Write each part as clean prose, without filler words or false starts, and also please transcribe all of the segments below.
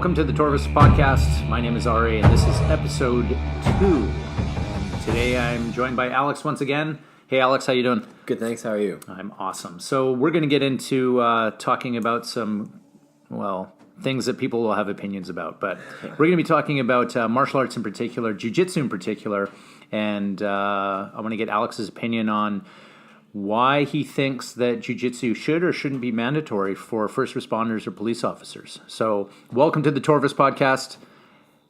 welcome to the Torvus podcast. My name is Ari, and this is episode 2. And today I'm joined by Alex once again. Hey, Alex, how you doing? Good, thanks. How are you? I'm awesome. So we're going to get into talking about some, things that people will have opinions about. But we're going to be talking about martial arts in particular, Jiu Jitsu in particular, and I want to get Alex's opinion on why he thinks that Jiu Jitsu should or shouldn't be mandatory for first responders or police officers. So welcome to the Torvus podcast.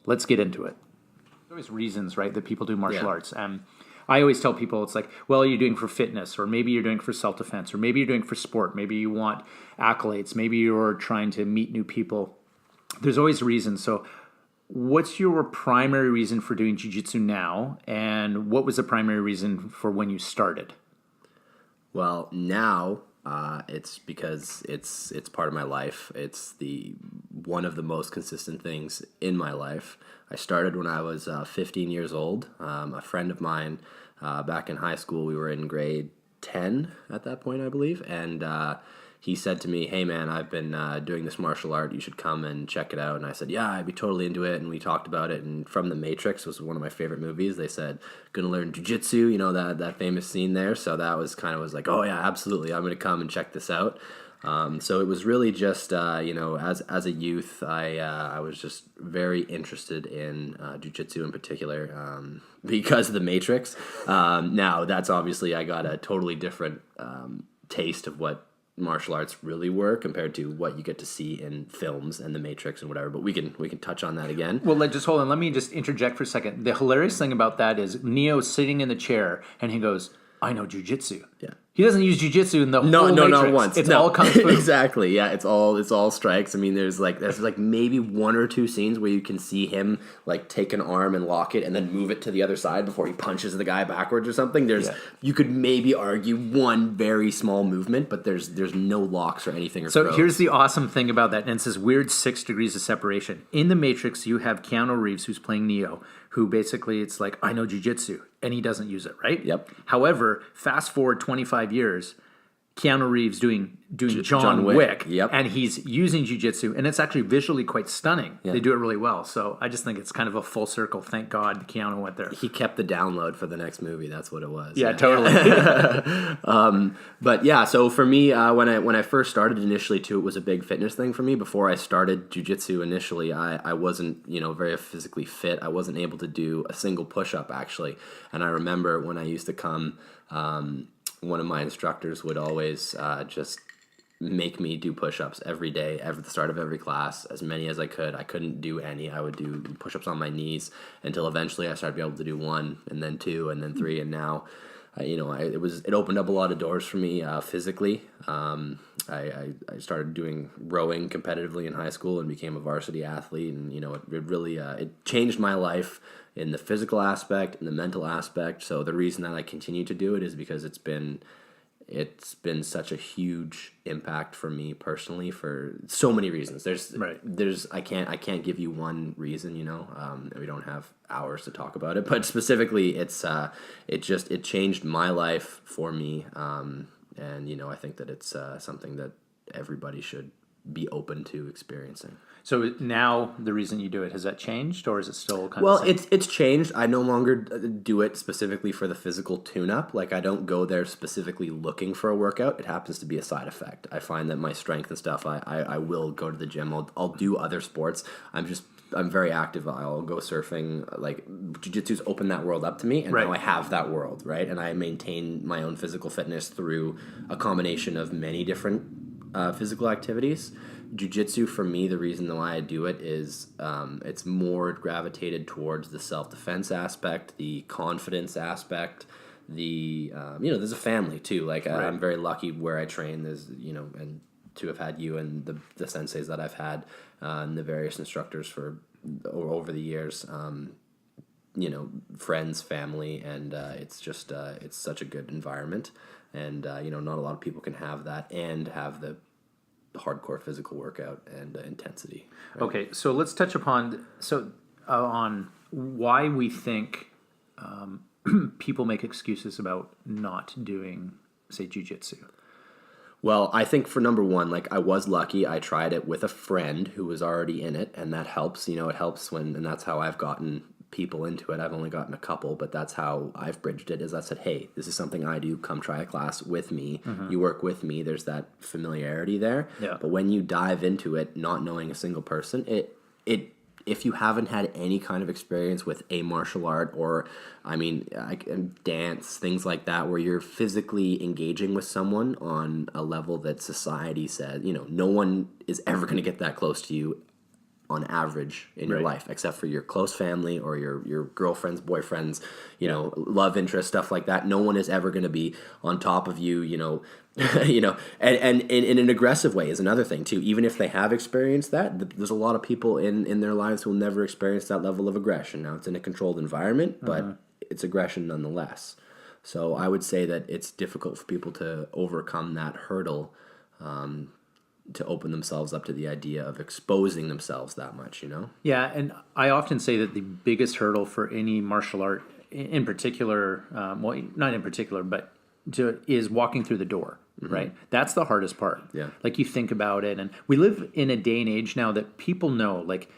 Let's get into it. There's always reasons, right, that people do martial arts. And I always tell people, it's like, well, you're doing it for fitness, or maybe you're doing it for self-defense, or maybe you're doing it for sport. Maybe you want accolades. Maybe you're trying to meet new people. There's always reasons. So what's your primary reason for doing jiu-jitsu now, and what was the primary reason for when you started? Well, now it's because it's part of my life. It's one of the most consistent things in my life. I started when I was 15 years old. A friend of mine back in high school, we were in grade 10 at that point, I believe, and he said to me, "Hey man, I've been doing this martial art. You should come and check it out." And I said, "Yeah, I'd be totally into it." And we talked about it. And from The Matrix was one of my favorite movies. They said, "Gonna learn jiu-jitsu," you know, that famous scene there. So that was was like, oh yeah, absolutely, I'm gonna come and check this out. So it was really just as a youth, I was just very interested in jiu-jitsu in particular because of The Matrix. Now that's obviously I got a totally different taste of what martial arts really were compared to what you get to see in films and The Matrix and whatever, but we can touch on that again. Well, hold on. Let me just interject for a second. The hilarious thing about that is Neo's sitting in the chair and he goes, "I know jiu-jitsu." Yeah. He doesn't use jiu-jitsu in the whole Matrix. Not once. It's all kung fu. Exactly. Yeah, it's all strikes. I mean, there's maybe one or two scenes where you can see him like take an arm and lock it and then move it to the other side before he punches the guy backwards or something. You could maybe argue one very small movement, but there's no locks or anything. So here's the awesome thing about that, and it's this weird 6 degrees of separation. In The Matrix, you have Keanu Reeves, who's playing Neo, who basically it's like, "I know jiu-jitsu," and he doesn't use it, right? Yep. However, fast forward 25 years, Keanu Reeves doing John Wick, yep. And he's using jiu-jitsu, and it's actually visually quite stunning. Yep. They do it really well, so I just think it's kind of a full circle. Thank God Keanu went there. He kept the download for the next movie. That's what it was. Yeah. Totally. But yeah, so for me, when I first started initially too, it was a big fitness thing for me. Before I started jiu-jitsu initially, I wasn't very physically fit. I wasn't able to do a single push-up actually, and I remember when I used to come. One of my instructors would always just make me do push-ups every day, at the start of every class, as many as I could. I couldn't do any. I would do push-ups on my knees until eventually I started being able to do 1, and then 2, and then 3, and now, it opened up a lot of doors for me physically. I started doing rowing competitively in high school and became a varsity athlete, and it really it changed my life in the physical aspect and the mental aspect. So the reason that I continue to do it is because it's been such a huge impact for me personally for so many reasons. I can't give you one reason, we don't have hours to talk about it, but specifically it changed my life for me. And I think that it's something that everybody should be open to experiencing. So now the reason you do it, has that changed, or is it still kind of the same? It's changed. I no longer do it specifically for the physical tune-up. Like, I don't go there specifically looking for a workout. It happens to be a side effect. I find that my strength and stuff, I will go to the gym. I'll do other sports. I'm very active. I'll go surfing. Like, jiu-jitsu's opened that world up to me, and now I have that world, right? And I maintain my own physical fitness through a combination of many different physical activities. Jiu-jitsu, for me, the reason why I do it is it's more gravitated towards the self-defense aspect, the confidence aspect, there's a family too. Like, I'm very lucky where I train. There's, and to have had you and the senseis that I've had and the various instructors for over the years, friends, family, and it's just it's such a good environment. And not a lot of people can have that and have the hardcore physical workout and intensity. Right? Okay, so let's touch upon on why we think people make excuses about not doing, say, jiu-jitsu. Well, I think for number one, like I was lucky. I tried it with a friend who was already in it, and that helps. You know, it helps and that's how I've gotten people into it. I've only gotten a couple, but that's how I've bridged it. Is I said, hey, this is something I do. Come try a class with me. You work with me. There's that familiarity there. Yeah. But when you dive into it, not knowing a single person, it if you haven't had any kind of experience with a martial art or, I mean, dance, things like that, where you're physically engaging with someone on a level that society says, you know, no one is ever going to get that close to you on average in your life, except for your close family or your girlfriends, boyfriends, you know, love interest, stuff like that. No one is ever going to be on top of you, you know, you know, and in an aggressive way is another thing too. Even if they have experienced that, there's a lot of people in their lives who will never experience that level of aggression. Now it's in a controlled environment, but it's aggression nonetheless. So I would say that it's difficult for people to overcome that hurdle, to open themselves up to the idea of exposing themselves that much, you know? Yeah, and I often say that the biggest hurdle for any martial art, in particular, well, not in particular, but is walking through the door, right? That's the hardest part. Yeah. Like you think about it, and we live in a day and age now that people know, like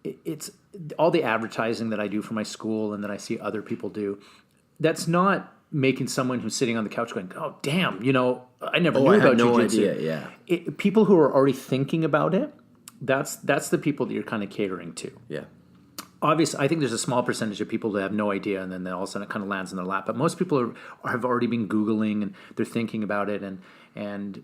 it's all the advertising that I do for my school and that I see other people do, that's not making someone who's sitting on the couch going, oh, damn, you know, I never knew about no jiu-jitsu. idea, yeah. People who are already thinking about it, that's the people that you're kind of catering to. Yeah. Obviously, I think there's a small percentage of people that have no idea, and then all of a sudden it kind of lands in their lap. But most people have already been Googling, and they're thinking about it, and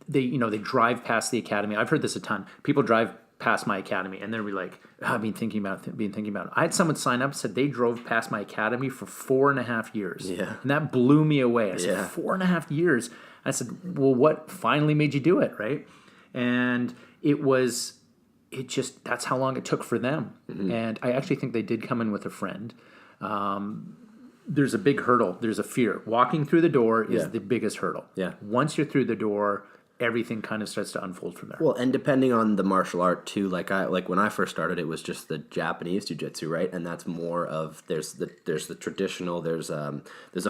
they they drive past the academy. I've heard this a ton. People drive past my academy, and they'll be like, I've been thinking about it. I had someone sign up, said they drove past my academy for 4.5 years. Yeah. And that blew me away. I said, Yeah. 4.5 years? I said, well, what finally made you do it, right? And that's how long it took for them. And I actually think they did come in with a friend. There's a big hurdle. There's a fear. Walking through the door is the biggest hurdle. Yeah. Once you're through the door, everything kind of starts to unfold from there. Well, and depending on the martial art too, like when I first started, it was just the Japanese jiu-jitsu, right? And that's more of there's the traditional, there's a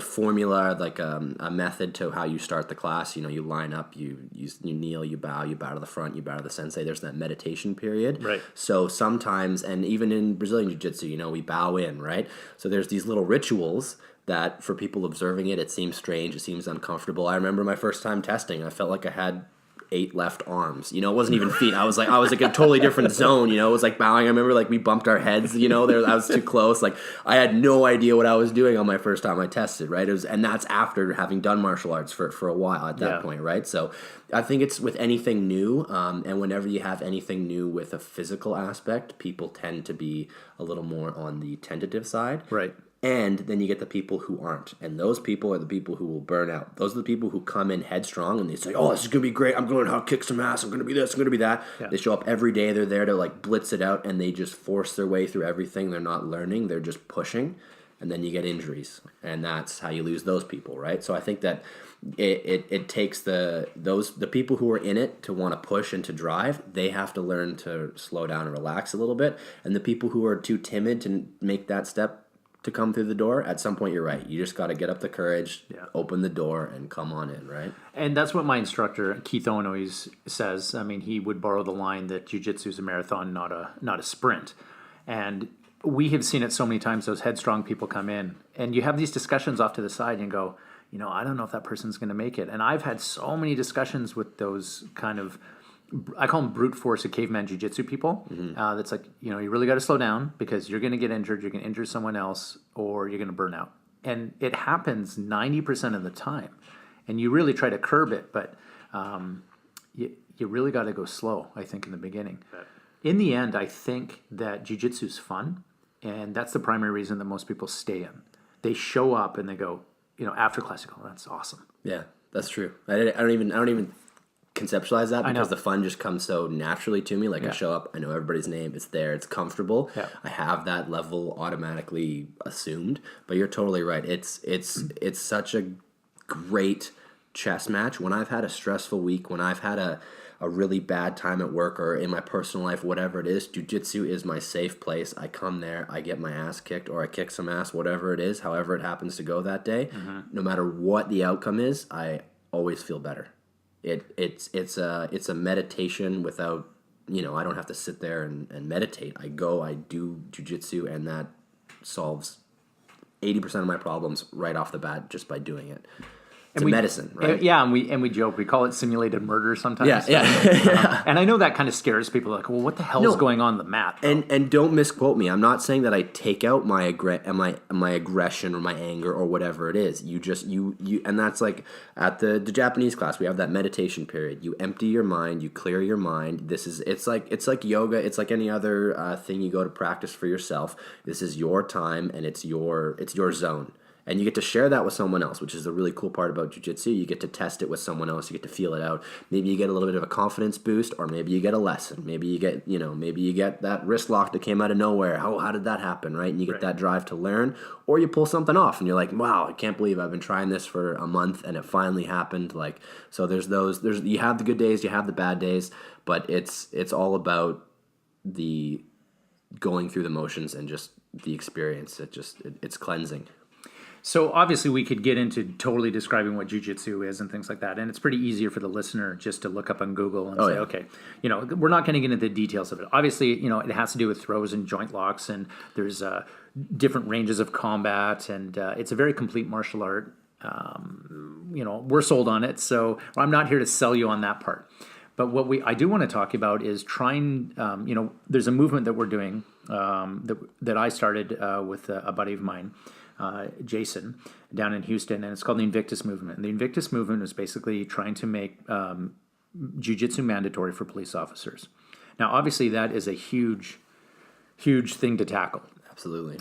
formula, like a method to how you start the class. You know, you line up, you kneel, you bow to the front, you bow to the sensei. There's that meditation period. Right. So sometimes, and even in Brazilian jiu-jitsu, you know, we bow in, right? So there's these little rituals that for people observing it, it seems strange, it seems uncomfortable. I remember my first time testing, I felt like I had 8 left arms. You know, it wasn't even feet. I was like a totally different zone, you know, it was like bowing. I remember like we bumped our heads, you know, I was too close. Like I had no idea what I was doing on my first time I tested, right? And that's after having done martial arts for a while at that point, right? So I think it's with anything new, and whenever you have anything new with a physical aspect, people tend to be a little more on the tentative side. Right. And then you get the people who aren't. And those people are the people who will burn out. Those are the people who come in headstrong and they say, oh, this is going to be great. I'm going to kick some ass. I'm going to be this. I'm going to be that. Yeah. They show up every day. They're there to like blitz it out and they just force their way through everything. They're not learning. They're just pushing. And then you get injuries. And that's how you lose those people, right? So I think that it takes the people who are in it to want to push and to drive. They have to learn to slow down and relax a little bit. And the people who are too timid to make that step to come through the door, at some point you're right. You just got to get up the courage, open the door, and come on in, right? And that's what my instructor, Keith Owen, always says. I mean, he would borrow the line that jiu-jitsu is a marathon, not a sprint. And we have seen it so many times, those headstrong people come in, and you have these discussions off to the side and go, you know, I don't know if that person's going to make it. And I've had so many discussions with those kind of, I call them brute force of caveman jiu-jitsu people. That's like, you know, you really got to slow down because you're going to get injured, you're going to injure someone else, or you're going to burn out. And it happens 90% of the time. And you really try to curb it, but you really got to go slow, I think, in the beginning. In the end, I think that jiu-jitsu is fun, and that's the primary reason that most people stay in. They show up and they go, you know, after class, you go, that's awesome. Yeah, that's true. I don't even conceptualize that because the fun just comes so naturally to me. Like I show up, I know everybody's name, it's there, it's comfortable. Yeah. I have that level automatically assumed. But you're totally right. It's such a great chess match. When I've had a stressful week, when I've had a really bad time at work or in my personal life, whatever it is, jiu-jitsu is my safe place. I come there, I get my ass kicked or I kick some ass, whatever it is, however it happens to go that day. No matter what the outcome is, I always feel better. It's a meditation without, I don't have to sit there and meditate. I do jiu-jitsu, and that solves 80% of my problems right off the bat just by doing it. It's medicine, right? Yeah, and we joke. We call it simulated murder sometimes. Yeah. And I know that kind of scares people. Like, well, what the hell is going on the mat? Though? And don't misquote me. I'm not saying that I take out my aggression or my anger or whatever it is. You just you and that's like at the Japanese class, we have that meditation period. You empty your mind, you clear your mind. It's like yoga. It's like any other thing you go to practice for yourself. This is your time, and it's your zone. And you get to share that with someone else, which is the really cool part about jiu-jitsu. You get to test it with someone else. You get to feel it out. Maybe you get a little bit of a confidence boost, or maybe you get a lesson. Maybe you get that wrist lock that came out of nowhere. How did that happen, right? And you get that drive to learn, or you pull something off, and you're like, wow, I can't believe I've been trying this for a month, and it finally happened. Like, so you have the good days, you have the bad days, but it's all about the going through the motions and just the experience. It's cleansing. So obviously we could get into totally describing what jiu-jitsu is and things like that, and it's pretty easier for the listener just to look up on Google and say, okay, we're not going to get into the details of it. Obviously, it has to do with throws and joint locks, and there's different ranges of combat, and it's a very complete martial art. We're sold on it, so I'm not here to sell you on that part. But what I do want to talk about is trying, there's a movement that we're doing that I started with a buddy of mine, Jason, down in Houston, and it's called the Invictus Movement. And the Invictus Movement is basically trying to make jiu-jitsu mandatory for police officers. Now, obviously, that is a huge, huge thing to tackle. Absolutely.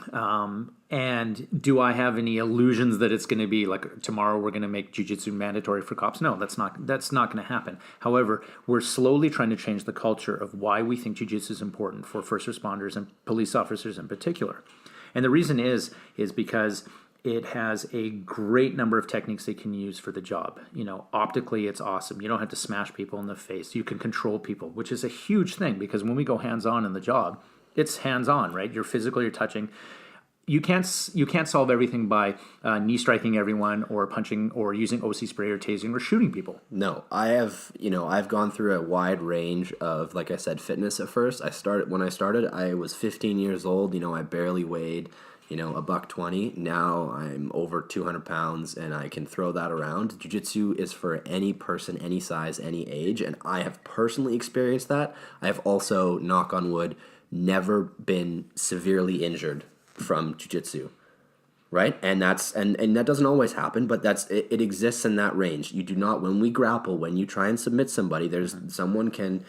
And do I have any illusions that it's going to be like tomorrow we're going to make jiu-jitsu mandatory for cops? No, that's not going to happen. However, we're slowly trying to change the culture of why we think jiu-jitsu is important for first responders and police officers in particular. And the reason is because it has a great number of techniques they can use for the job. Optically, it's awesome. You don't have to smash people in the face. You can control people, which is a huge thing because when we go hands-on in the job, it's hands-on, right? You're physical, you're touching. You can't solve everything by knee striking everyone or punching or using OC spray or tasing or shooting people. No, I've gone through a wide range of, like I said, fitness at first. When I started, I was 15 years old. I barely weighed, $120. Now I'm over 200 pounds and I can throw that around. Jiu-jitsu is for any person, any size, any age. And I have personally experienced that. I have also, knock on wood, never been severely injured from jiu-jitsu, right? And that doesn't always happen, but it exists in that range. You do not, when we grapple, when you try and submit somebody, someone can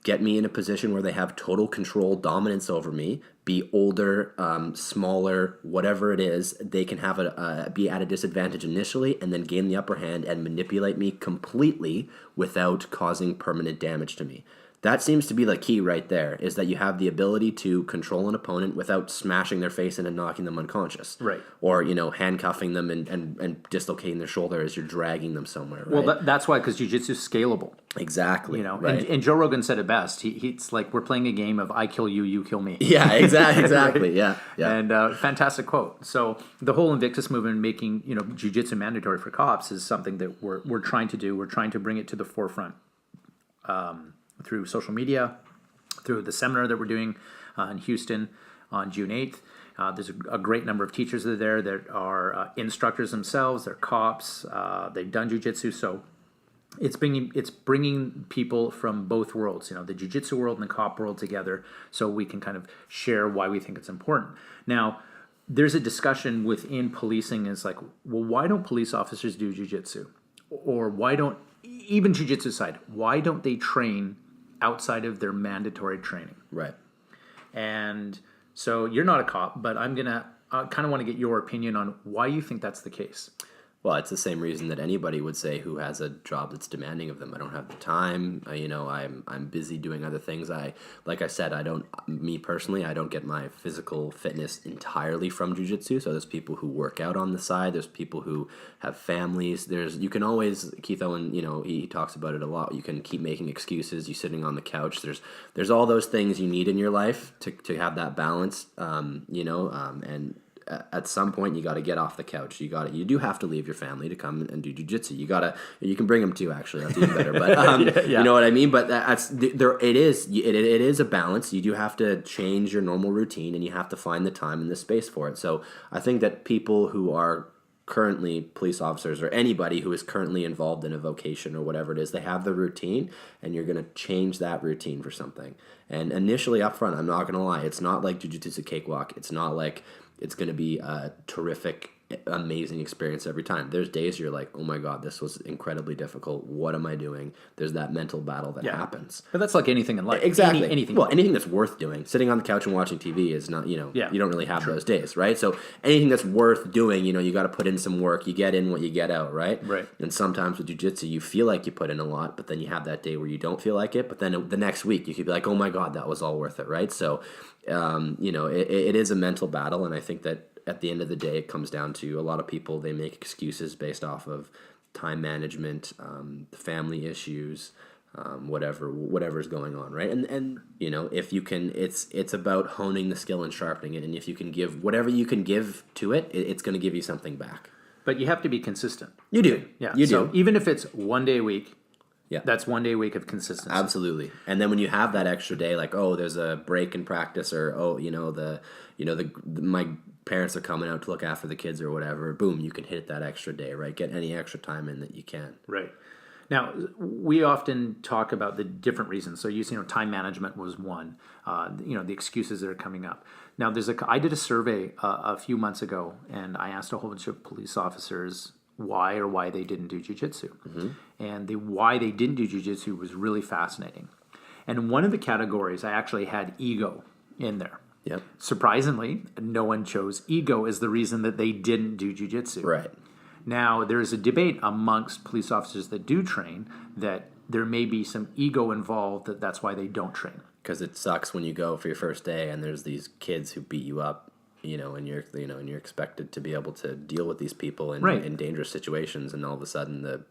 get me in a position where they have total control, dominance over me, be older, smaller, whatever it is. They can have be at a disadvantage initially and then gain the upper hand and manipulate me completely without causing permanent damage to me. That seems to be the key right there, is that you have the ability to control an opponent without smashing their face in and knocking them unconscious. Right. Or, handcuffing them and dislocating their shoulder as you're dragging them somewhere, right? Well, that's why, because jiu-jitsu is scalable. Exactly. Right. And Joe Rogan said it best. It's like we're playing a game of I kill you, you kill me. Yeah, exactly. Right? Yeah. And fantastic quote. So the whole Invictus movement, making jiu-jitsu mandatory for cops, is something that we're trying to do. We're trying to bring it to the forefront. Through social media, through the seminar that we're doing in Houston on June 8th. There's a great number of teachers that are there that are instructors themselves. They're cops. They've done jiu-jitsu. So it's bringing people from both worlds, the jiu-jitsu world and the cop world together, so we can kind of share why we think it's important. Now, there's a discussion within policing is like, well, why don't police officers do jiu-jitsu? Or why don't, even jiu-jitsu side, why don't they train outside of their mandatory training? Right. And so you're not a cop, but I kind of want to get your opinion on why you think that's the case. Well, it's the same reason that anybody would say who has a job that's demanding of them. I don't have the time. I'm busy doing other things. Like I said, me personally, I don't get my physical fitness entirely from jiu-jitsu. So there's people who work out on the side. There's people who have families. You can always, Keith Owen, he talks about it a lot. You can keep making excuses. You sitting on the couch. There's all those things you need in your life to have that balance, and at some point you got to get off the couch. You do have to leave your family to come and do jiu-jitsu. You can bring them too, actually. That's even better. But you know what I mean? But it is a balance. You do have to change your normal routine, and you have to find the time and the space for it. So I think that people who are currently police officers, or anybody who is currently involved in a vocation or whatever it is, they have the routine, and you're going to change that routine for something. And initially up front, I'm not going to lie, it's not like jiu-jitsu is a cakewalk. It's not like it's going to be a terrific, amazing experience every time. There's days you're like, oh my God, this was incredibly difficult. What am I doing? There's that mental battle that happens. But that's like anything in life. Exactly. Anything. Well, anything that's worth doing. Sitting on the couch and watching TV is not, you don't really have those days, right? So anything that's worth doing, you got to put in some work. You get in what you get out, right? Right. And sometimes with jiu-jitsu, you feel like you put in a lot, but then you have that day where you don't feel like it. But then the next week, you could be like, oh my God, that was all worth it, right? So, it is a mental battle, and I think that at the end of the day, it comes down to a lot of people, they make excuses based off of time management, family issues, whatever's going on, right? And if you can, it's about honing the skill and sharpening it. And if you can give whatever you can give to it, it's going to give you something back. But you have to be consistent. You do. Yeah. You so do. even if it's 1 day a week, yeah, that's 1 day a week of consistency. Absolutely. And then when you have that extra day, like, oh, there's a break in practice, or my parents are coming out to look after the kids or whatever, boom, you can hit that extra day, right? Get any extra time in that you can. Right. Now, we often talk about the different reasons. So time management was one, the excuses that are coming up. Now, I did a survey a few months ago, and I asked a whole bunch of police officers why they didn't do jiu-jitsu. Mm-hmm. And the why they didn't do jiu-jitsu was really fascinating. And one of the categories, I actually had ego in there. Yep. Surprisingly, no one chose ego as the reason that they didn't do jiu-jitsu. Right. Now, there is a debate amongst police officers that do train that there may be some ego involved, that's why they don't train. Because it sucks when you go for your first day and there's these kids who beat you up, and you're expected to be able to deal with these people in dangerous situations, and all of a sudden the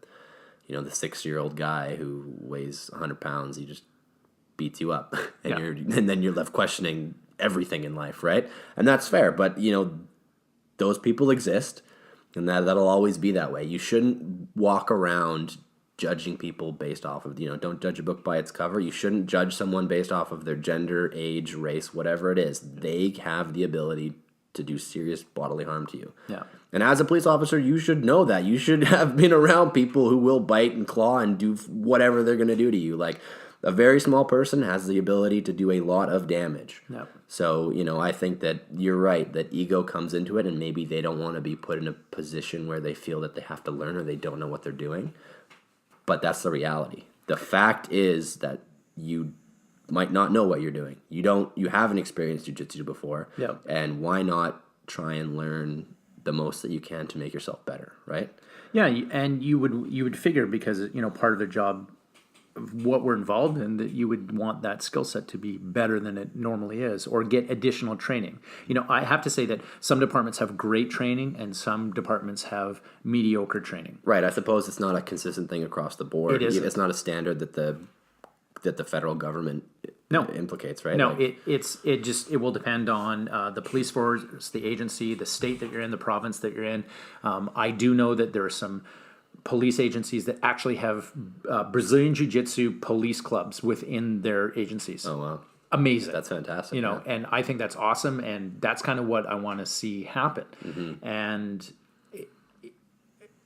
6-year-old guy who weighs 100 pounds, he just beats you up, and then you're left questioning everything in life, right? And that's fair, but those people exist, and that'll always be that way. You shouldn't walk around judging people based off of, don't judge a book by its cover. You shouldn't judge someone based off of their gender, age, race, whatever it is. They have the ability to do serious bodily harm to you. Yeah. And as a police officer, you should know that. You should have been around people who will bite and claw and do whatever they're going to do to you. Like, a very small person has the ability to do a lot of damage. Yep. So, I think that you're right, that ego comes into it, and maybe they don't want to be put in a position where they feel that they have to learn or they don't know what they're doing. But that's the reality. The fact is that you might not know what you're doing. You haven't experienced jiu-jitsu before. Yep. And why not try and learn the most that you can to make yourself better, right? Yeah, and you would figure, because part of the job of what we're involved in, that you would want that skill set to be better than it normally is, or get additional training. I have to say that some departments have great training and some departments have mediocre training. Right. I suppose it's not a consistent thing across the board. It isn't. It's not a standard that the federal government implicates, right? No, it will depend on the police force, the agency, the state that you're in, the province that you're in. I do know that there are some police agencies that actually have Brazilian Jiu-Jitsu police clubs within their agencies. Oh, wow. Amazing. That's fantastic. And I think that's awesome, and that's kind of what I want to see happen. Mm-hmm. And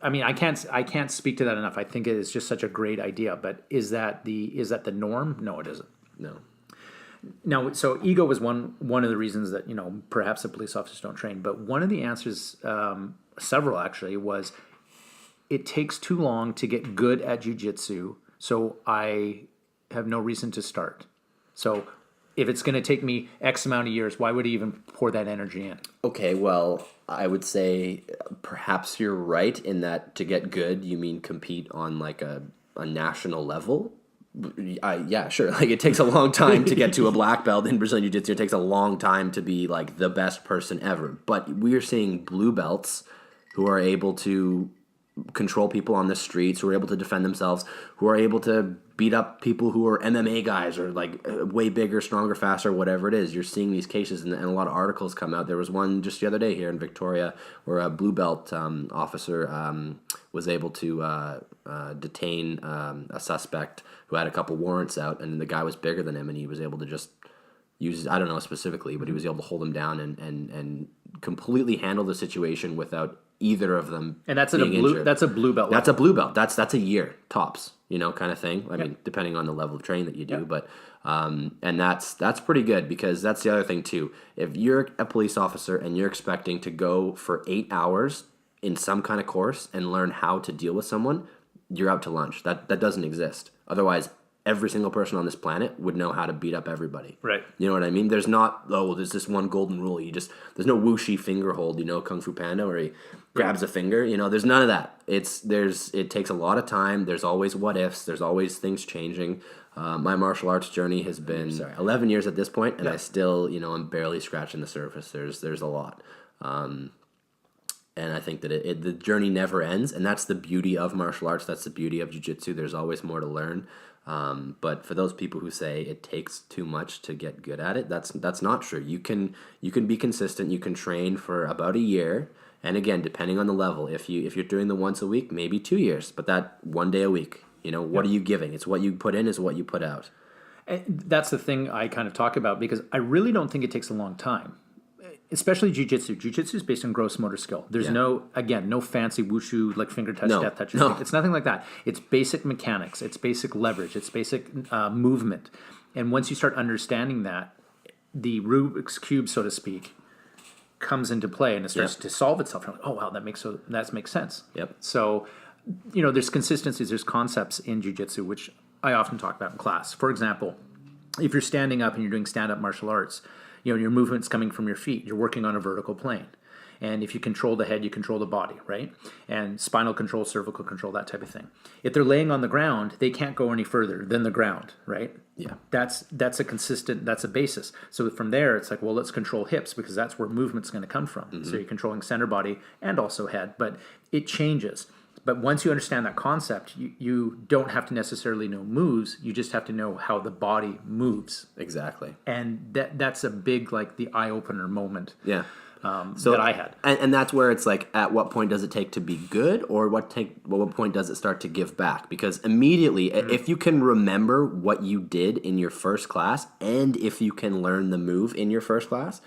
I can't speak to that enough. I think it is just such a great idea, but is that the norm? No, it isn't. No. Now, so ego was one of the reasons that, perhaps the police officers don't train, but one of the answers, several actually, was it takes too long to get good at jiu-jitsu, so I have no reason to start. So if it's going to take me X amount of years, why would I even pour that energy in? Okay, well, I would say perhaps you're right in that to get good, you mean compete on like a national level. Yeah, sure. Like, it takes a long time to get to a black belt in Brazilian Jiu-Jitsu. It takes a long time to be like the best person ever. But we are seeing blue belts who are able to control people on the streets, who are able to defend themselves, who are able to beat up people who are MMA guys or like way bigger, stronger, faster, whatever it is. You're seeing these cases, and a lot of articles come out. There was one just the other day here in Victoria where a blue belt officer was able to detain a suspect who had a couple warrants out, and the guy was bigger than him, and he was able to just use, I don't know specifically, but he was able to hold him down and completely handle the situation without either of them. And that's a blue belt. That's a blue belt. That's a year tops, kind of thing. I mean, depending on the level of training that you do, but and that's pretty good, because that's the other thing too. If you're a police officer and you're expecting to go for 8 hours in some kind of course and learn how to deal with someone, you're out to lunch. That doesn't exist. Otherwise, every single person on this planet would know how to beat up everybody. Right. You know what I mean? There's not, there's this one golden rule. There's no whooshy finger hold, Kung Fu Panda, where he grabs a finger. There's none of that. It takes a lot of time. There's always what ifs. There's always things changing. My martial arts journey has been 11 years at this point, and I still, I'm barely scratching the surface. There's a lot. And I think that the journey never ends, and that's the beauty of martial arts. That's the beauty of jiu-jitsu. There's always more to learn. But for those people who say it takes too much to get good at it, that's not true. You can be consistent. You can train for about a year, and again, depending on the level, if you're doing the once a week, maybe 2 years, but that 1 day a week. What are you giving? It's what you put in is what you put out. And that's the thing I kind of talk about, because I really don't think it takes a long time. Especially jiu-jitsu. Jiu-jitsu is based on gross motor skill. There's no fancy wushu, like finger touch, death touch. No. It's nothing like that. It's basic mechanics. It's basic leverage. It's basic movement. And once you start understanding that, the Rubik's Cube, so to speak, comes into play, and it starts to solve itself. You're like, oh, wow, that makes sense. Yep. So, there's consistencies, there's concepts in jiu-jitsu, which I often talk about in class. For example, if you're standing up and you're doing stand-up martial arts, your movement's coming from your feet. You're working on a vertical plane. And if you control the head, you control the body, right? And spinal control, cervical control, that type of thing. If they're laying on the ground, they can't go any further than the ground, right? Yeah. That's a basis. So from there, it's like, well, let's control hips, because that's where movement's going to come from. Mm-hmm. So you're controlling center body and also head, but it changes. But once you understand that concept, you don't have to necessarily know moves. You just have to know how the body moves. Exactly. And that's a big, like, the eye-opener moment that I had. And that's where it's like, at what point does it take to be good, or what point does it start to give back? Because immediately, if you can remember what you did in your first class, and if you can learn the move in your first class,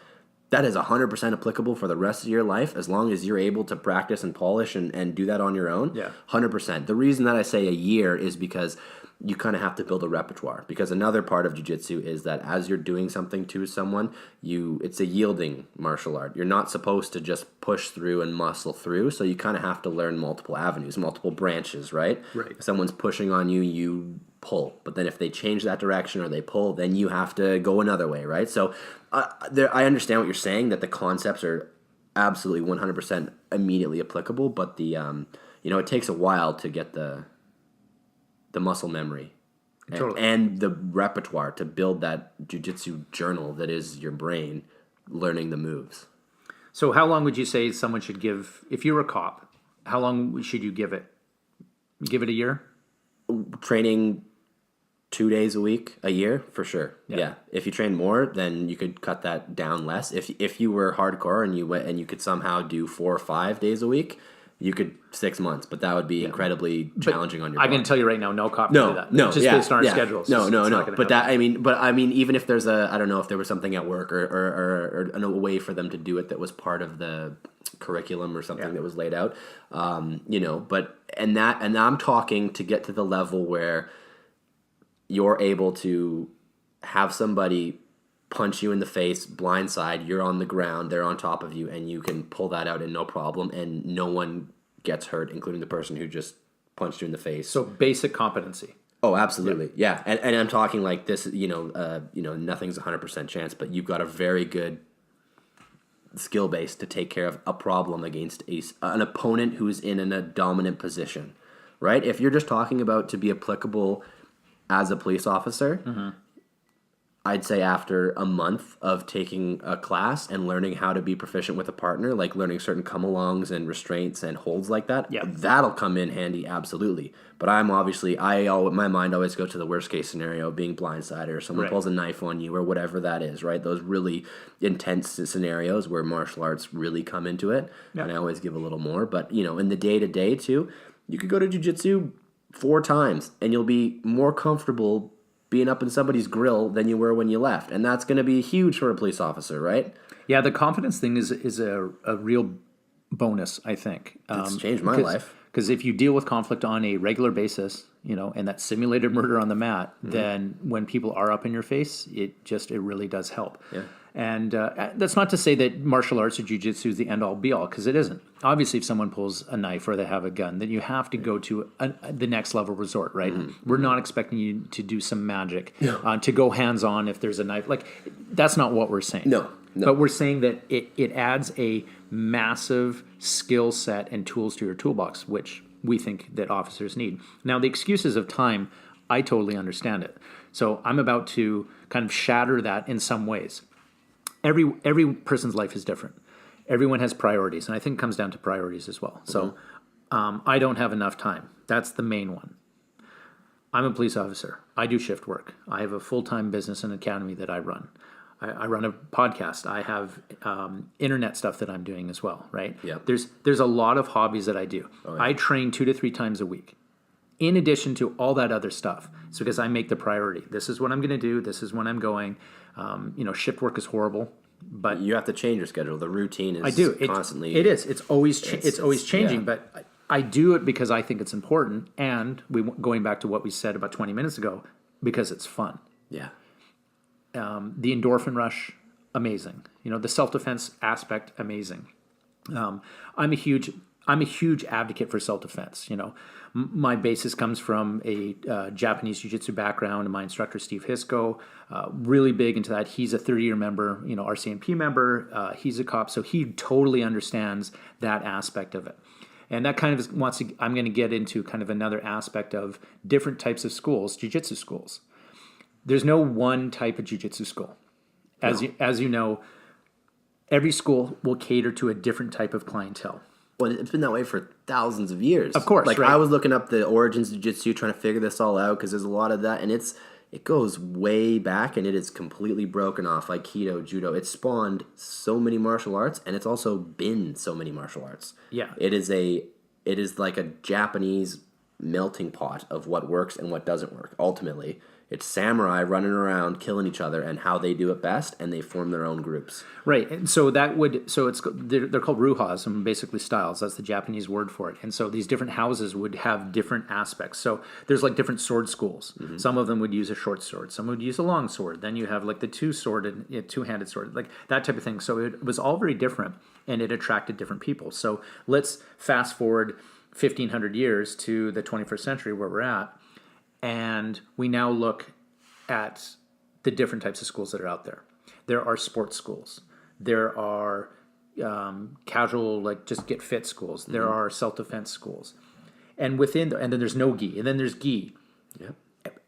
that is 100% applicable for the rest of your life, as long as you're able to practice and polish and do that on your own. Yeah. 100%. The reason that I say a year is because you kind of have to build a repertoire. Because another part of jiu-jitsu is that as you're doing something to someone, it's a yielding martial art. You're not supposed to just push through and muscle through, so you kind of have to learn multiple avenues, multiple branches, right? Right. If someone's pushing on you, you pull. But then if they change that direction or they pull, then you have to go another way, right? So I understand what you're saying, that the concepts are absolutely 100% immediately applicable, but it takes a while to get the muscle memory and the repertoire to build that jiu-jitsu journal that is your brain learning the moves. So how long would you say someone should give, if you're a cop, how long should you give it? Give it a year? Training 2 days a week, a year, for sure. Yeah. If you train more, then you could cut that down less. If you were hardcore and you could somehow do 4 or 5 days a week, you could 6 months, but that would be incredibly challenging on your body. I'm going to tell you right now, no cop can do that. It's just based on our schedules. No. But I mean, even if there's I don't know if there was something at work or a way for them to do it that was part of the curriculum or something that was laid out, but and I'm talking to get to the level where you're able to have somebody punch you in the face, blindside, you're on the ground, they're on top of you, and you can pull that out in no problem, and no one gets hurt, including the person who just punched you in the face. So basic competency. Oh, absolutely, yeah. And I'm talking like this, nothing's 100% chance, but you've got a very good skill base to take care of a problem against an opponent who's in a dominant position, right? If you're just talking about to be applicable as a police officer, I'd say after a month of taking a class and learning how to be proficient with a partner, like learning certain come-alongs and restraints and holds like that, that'll come in handy, absolutely. But I'm obviously, my mind always goes to the worst-case scenario, being blindsided or someone pulls a knife on you or whatever that is, right? Those really intense scenarios where martial arts really come into it, and I always give a little more. But, in the day-to-day, too, you could go to jiu-jitsu 4 times, and you'll be more comfortable being up in somebody's grill than you were when you left. And that's going to be huge for a police officer, right? Yeah, the confidence thing is a real bonus, I think. It's changed my life. Because if you deal with conflict on a regular basis, and that simulated murder on the mat, then when people are up in your face, it really does help. Yeah. And that's not to say that martial arts or jiu-jitsu is the end-all, be-all, because it isn't. Obviously, if someone pulls a knife or they have a gun, then you have to go to the next level resort, right? We're not expecting you to do some magic, to go hands-on if there's a knife. Like, that's not what we're saying. No. But we're saying that it adds a massive skill set and tools to your toolbox, which we think that officers need. Now, the excuses of time, I totally understand it. So I'm about to kind of shatter that in some ways. Every person's life is different. Everyone has priorities, and I think it comes down to priorities as well. So I don't have enough time. That's the main one. I'm a police officer. I do shift work. I have a full-time business and academy that I run. I run a podcast. I have internet stuff that I'm doing as well, right? Yeah. There's a lot of hobbies that I do. Oh, yeah. I train 2 to 3 times a week. In addition to all that other stuff. It's because I make the priority. This is what I'm going to do. This is when I'm going. Shift work is horrible, but you have to change your schedule. The routine is constantly. It is. It's always changing. Yeah. But I do it because I think it's important, and going back to what we said about 20 minutes ago, because it's fun. Yeah. The endorphin rush, amazing. The self-defense aspect, amazing. I'm a huge advocate for self-defense. My basis comes from a Japanese jiu-jitsu background, and my instructor, Steve Hisco, really big into that. He's a 30-year member, RCMP member. He's a cop, so he totally understands that aspect of it. And that kind of I'm going to get into kind of another aspect of different types of schools, jiu-jitsu schools. There's no one type of jiu-jitsu school. As you know, every school will cater to a different type of clientele. Well, it's been that way for thousands of years. Of course, right? I was looking up the origins of jiu-jitsu, trying to figure this all out, because there's a lot of that, and it goes way back, and it is completely broken off, like Aikido, Judo. It spawned so many martial arts, and it's also been so many martial arts. Yeah. It is like a Japanese melting pot of what works and what doesn't work, ultimately. It's samurai running around killing each other and how they do it best, and they form their own groups. Right, and so they're called ruhas, and basically styles. That's the Japanese word for it. And so these different houses would have different aspects. So there's like different sword schools. Mm-hmm. Some of them would use a short sword. Some would use a long sword. Then you have like the two-handed sword, like that type of thing. So it was all very different, and it attracted different people. So let's fast forward 1,500 years to the 21st century where we're at. And we now look at the different types of schools that are out there. There are sports schools. There are casual, like just get fit schools. There are self-defense schools. And and then there's no gi. And then there's gi. Yeah.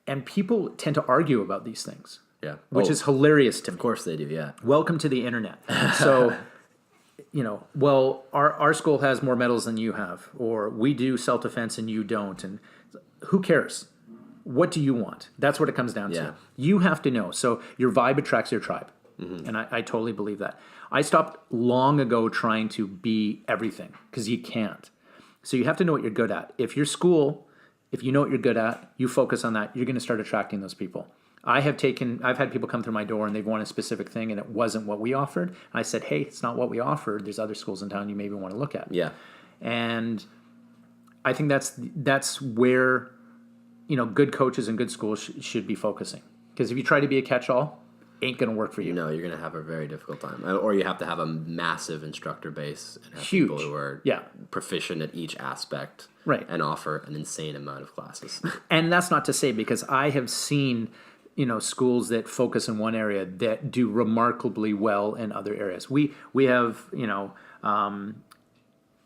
And people tend to argue about these things. Yeah. Which is hilarious to me. Of course they do, yeah. Welcome to the internet. So, our school has more medals than you have. Or we do self-defense and you don't. And who cares? What do you want? That's what it comes down to. You have to know. So your vibe attracts your tribe. Mm-hmm. And I totally believe that. I stopped long ago trying to be everything because you can't. So you have to know what you're good at. If your school, if you know what you're good at, you focus on that, you're going to start attracting those people. I've had people come through my door and they've wanted a specific thing and it wasn't what we offered. And I said, hey, it's not what we offered. There's other schools in town you maybe want to look at. Yeah. And I think that's where good coaches and good schools should be focusing. Because if you try to be a catch-all, ain't going to work for you. No, you're going to have a very difficult time. Or you have to have a massive instructor base and have Huge. People who are proficient at each aspect and offer an insane amount of classes. And that's not to say, because I have seen schools that focus in one area that do remarkably well in other areas. We have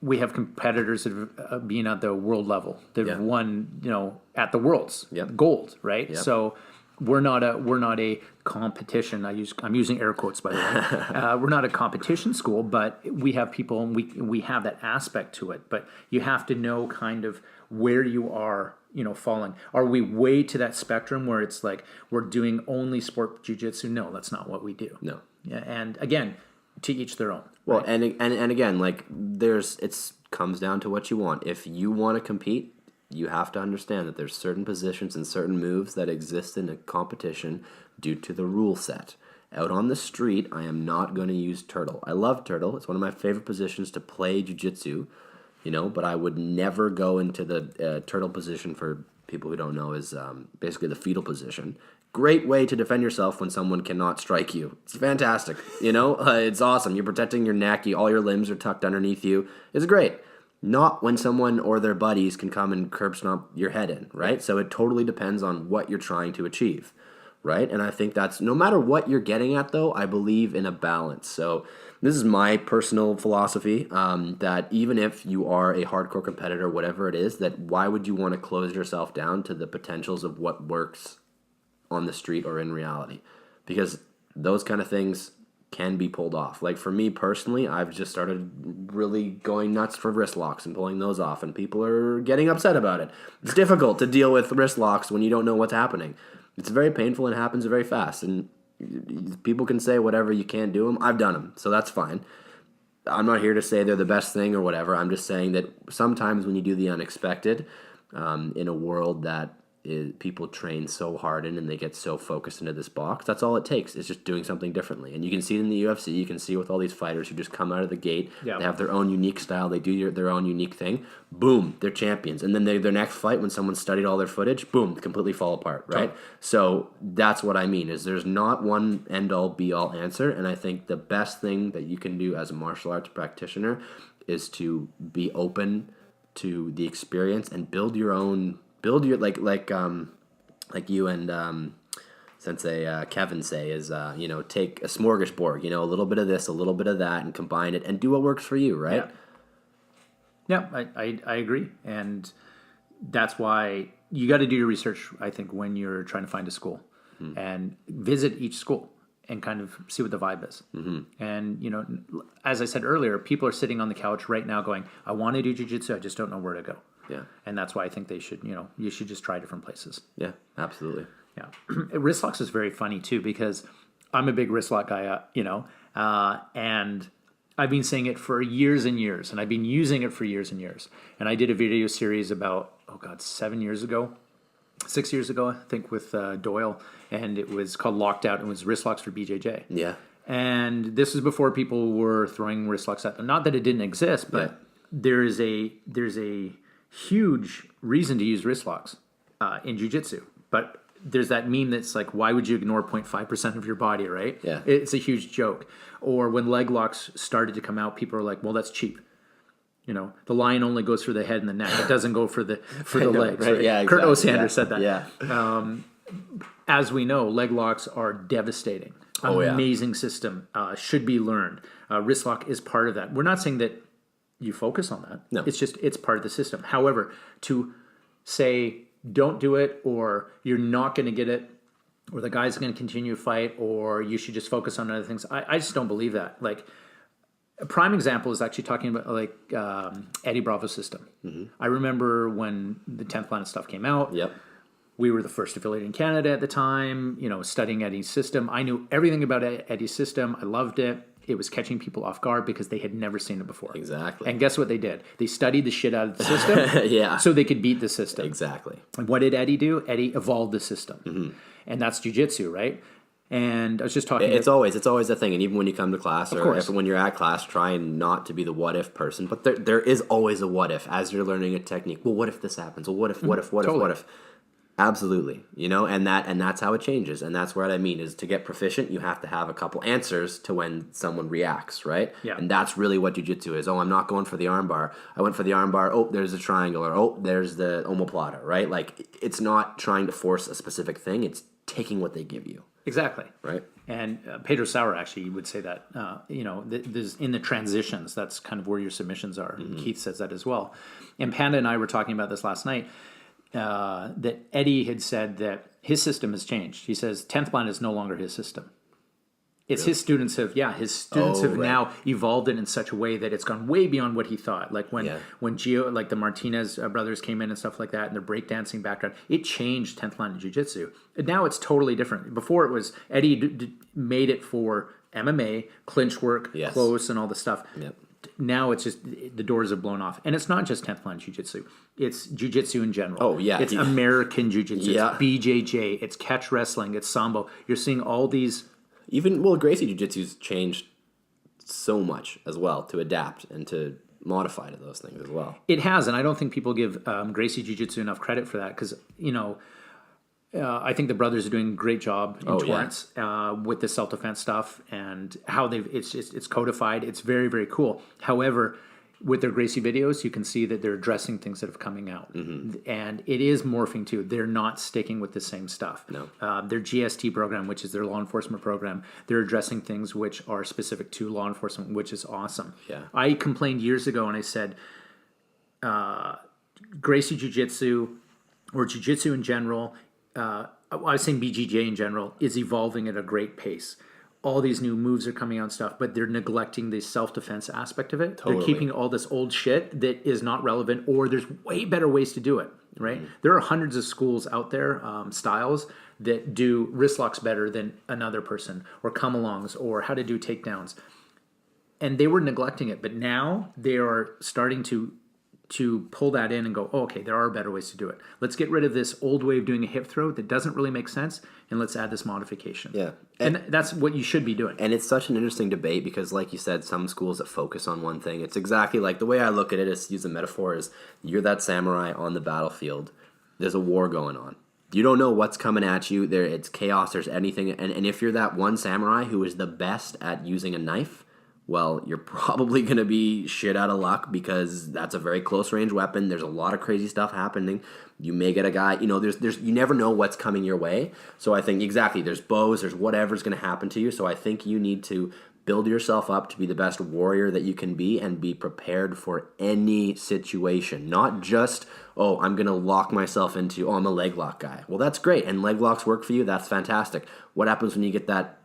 we have competitors that have been at the world level. They've won, at the Worlds, gold, right? Yep. So we're not a competition. I'm using air quotes, by the way. We're not a competition school, but we have people, and we have that aspect to it. But you have to know kind of where you are, falling. Are we way to that spectrum where it's like we're doing only sport jiu-jitsu? No, that's not what we do. No. Yeah, and again, to each their own. Well, right? and again, like it's comes down to what you want. If you want to compete, you have to understand that there's certain positions and certain moves that exist in a competition due to the rule set. Out on the street, I am not going to use turtle. I love turtle. It's one of my favorite positions to play jiu-jitsu, but I would never go into the turtle position. For people who don't know, is basically the fetal position. Great way to defend yourself when someone cannot strike you. It's fantastic. It's awesome. You're protecting your neck. All your limbs are tucked underneath you. It's great. Not when someone or their buddies can come and curb stomp your head in, right? So it totally depends on what you're trying to achieve, right? And I think that's, no matter what you're getting at, though, I believe in a balance. So this is my personal philosophy, that even if you are a hardcore competitor, whatever it is, that why would you want to close yourself down to the potentials of what works on the street or in reality? Because those kind of things can be pulled off. Like for me personally, I've just started really going nuts for wrist locks and pulling those off, and people are getting upset about it. It's difficult to deal with wrist locks when you don't know what's happening. It's very painful and happens very fast, and people can say whatever, you can't do them. I've done them, so that's fine. I'm not here to say they're the best thing or whatever. I'm just saying that sometimes when you do the unexpected, in a world that people train so hard in and they get so focused into this box, that's all it takes. It's just doing something differently. And you can see it in the UFC. You can see with all these fighters who just come out of the gate. Yeah. They have their own unique style. They do their own unique thing. Boom, they're champions. And then their next fight, when someone studied all their footage, boom, completely fall apart, right? So that's what I mean, is there's not one end-all, be-all answer. And I think the best thing that you can do as a martial arts practitioner is to be open to the experience and build your like you and Sensei Kevin say is take a smorgasbord, a little bit of this, a little bit of that, and combine it and do what works for you, right? Yeah, I agree, and that's why you got to do your research. I think when you're trying to find a school, and visit each school and kind of see what the vibe is. And as I said earlier, people are sitting on the couch right now going, "I want to do jiu-jitsu, I just don't know where to go." Yeah. And that's why I think they should, you should just try different places. Yeah, absolutely. Yeah. Wrist locks is very funny too, because I'm a big wrist lock guy, and I've been saying it for years and years, and I've been using it for years and years. And I did a video series about, 6 years ago, I think, with Doyle, and it was called Locked Out, and it was wrist locks for BJJ. Yeah. And this was before people were throwing wrist locks at them. Not that it didn't exist, but there's a huge reason to use wrist locks in jiu-jitsu. But there's that meme that's like, why would you ignore 0.5% of your body, right? Yeah. It's a huge joke. Or when leg locks started to come out, people are like, well, that's cheap. The line only goes for the head and the neck. It doesn't go for the legs. Right? Yeah, exactly. Kurt Osander said that. Yeah. As we know, leg locks are devastating. Amazing system. Should be learned. Wrist lock is part of that. We're not saying that you focus on that. No. It's part of the system. However, to say don't do it, or you're not going to get it, or the guy's going to continue to fight, or you should just focus on other things, I just don't believe that. Like, a prime example is actually talking about Eddie Bravo's system. I remember when the 10th Planet stuff came out. Yep. We were the first affiliate in Canada at the time, studying Eddie's system. I knew everything about Eddie's system. I loved it. It was catching people off guard because they had never seen it before. Exactly. And guess what they did? They studied the shit out of the system so they could beat the system. Exactly. And what did Eddie do? Eddie evolved the system. And that's jiu-jitsu, right? And I was just talking... It's always a thing. And even when you come to class, or when you're at class, try not to be the what-if person. But there is always a what-if as you're learning a technique. Well, what if this happens? Well, what if? Absolutely, and that's how it changes, and that's what I mean is to get proficient, you have to have a couple answers to when someone reacts, right? Yeah. And that's really what jiu-jitsu is. Oh, I'm not going for the armbar. I went for the armbar. Oh, there's a triangle, or oh, there's the omoplata, right? Like, it's not trying to force a specific thing. It's taking what they give you. Exactly. Right. And Pedro Sauer actually would say that, there's in the transitions, that's kind of where your submissions are. Keith says that as well. And Panda and I were talking about this last night. That Eddie had said that His system has changed. He says 10th line is no longer his system. It's his students have now evolved it in such a way that it's gone way beyond what he thought. Like when Gio, like the Martinez brothers came in and stuff like that, and their breakdancing background, it changed 10th line jiu-jitsu. And now it's totally different. Before it was Eddie made it for MMA, clinch work, close, and all the stuff. Yep. Now it's just the doors are blown off, and it's not just 10th line jiu-jitsu. It's jiu-jitsu in general. Oh yeah, it's American jiu-jitsu. It's BJJ. It's catch wrestling. It's sambo. You're seeing all these. Gracie Jiu-Jitsu's changed so much as well to adapt and to modify to those things as well. It has, and I don't think people give Gracie Jiu-Jitsu enough credit for that because, I think the brothers are doing a great job in Torrance with the self-defense stuff and how it's codified. It's very, very cool. However, with their Gracie videos, you can see that they're addressing things that are coming out. Mm-hmm. And it is morphing too. They're not sticking with the same stuff. No. Their GST program, which is their law enforcement program, they're addressing things which are specific to law enforcement, which is awesome. Yeah. I complained years ago and I said, Gracie Jiu-Jitsu or Jiu-Jitsu in general, I was saying BJJ in general, is evolving at a great pace. All these new moves are coming out and stuff, but they're neglecting the self-defense aspect of it. Totally. They're keeping all this old shit that is not relevant, or there's way better ways to do it, right? Mm-hmm. There are hundreds of schools out there, styles, that do wrist locks better than another person, or come-alongs, or how to do takedowns. And they were neglecting it, but now they are starting to pull that in and go, oh, okay, there are better ways to do it. Let's get rid of this old way of doing a hip throw that doesn't really make sense, and let's add this modification. Yeah. And that's what you should be doing. And it's such an interesting debate because, like you said, some schools that focus on one thing. It's exactly like the way I look at it is, use a metaphor, is you're that samurai on the battlefield. There's a war going on. You don't know what's coming at you. It's chaos. There's anything. And if you're that one samurai who is the best at using a knife, well, you're probably going to be shit out of luck because that's a very close range weapon. There's a lot of crazy stuff happening. You may get a guy, there's you never know what's coming your way. So I think exactly, there's bows, there's whatever's going to happen to you. So I think you need to build yourself up to be the best warrior that you can be and be prepared for any situation. Not just, I'm going to lock myself into, I'm a leg lock guy. Well, that's great. And leg locks work for you. That's fantastic. What happens when you get that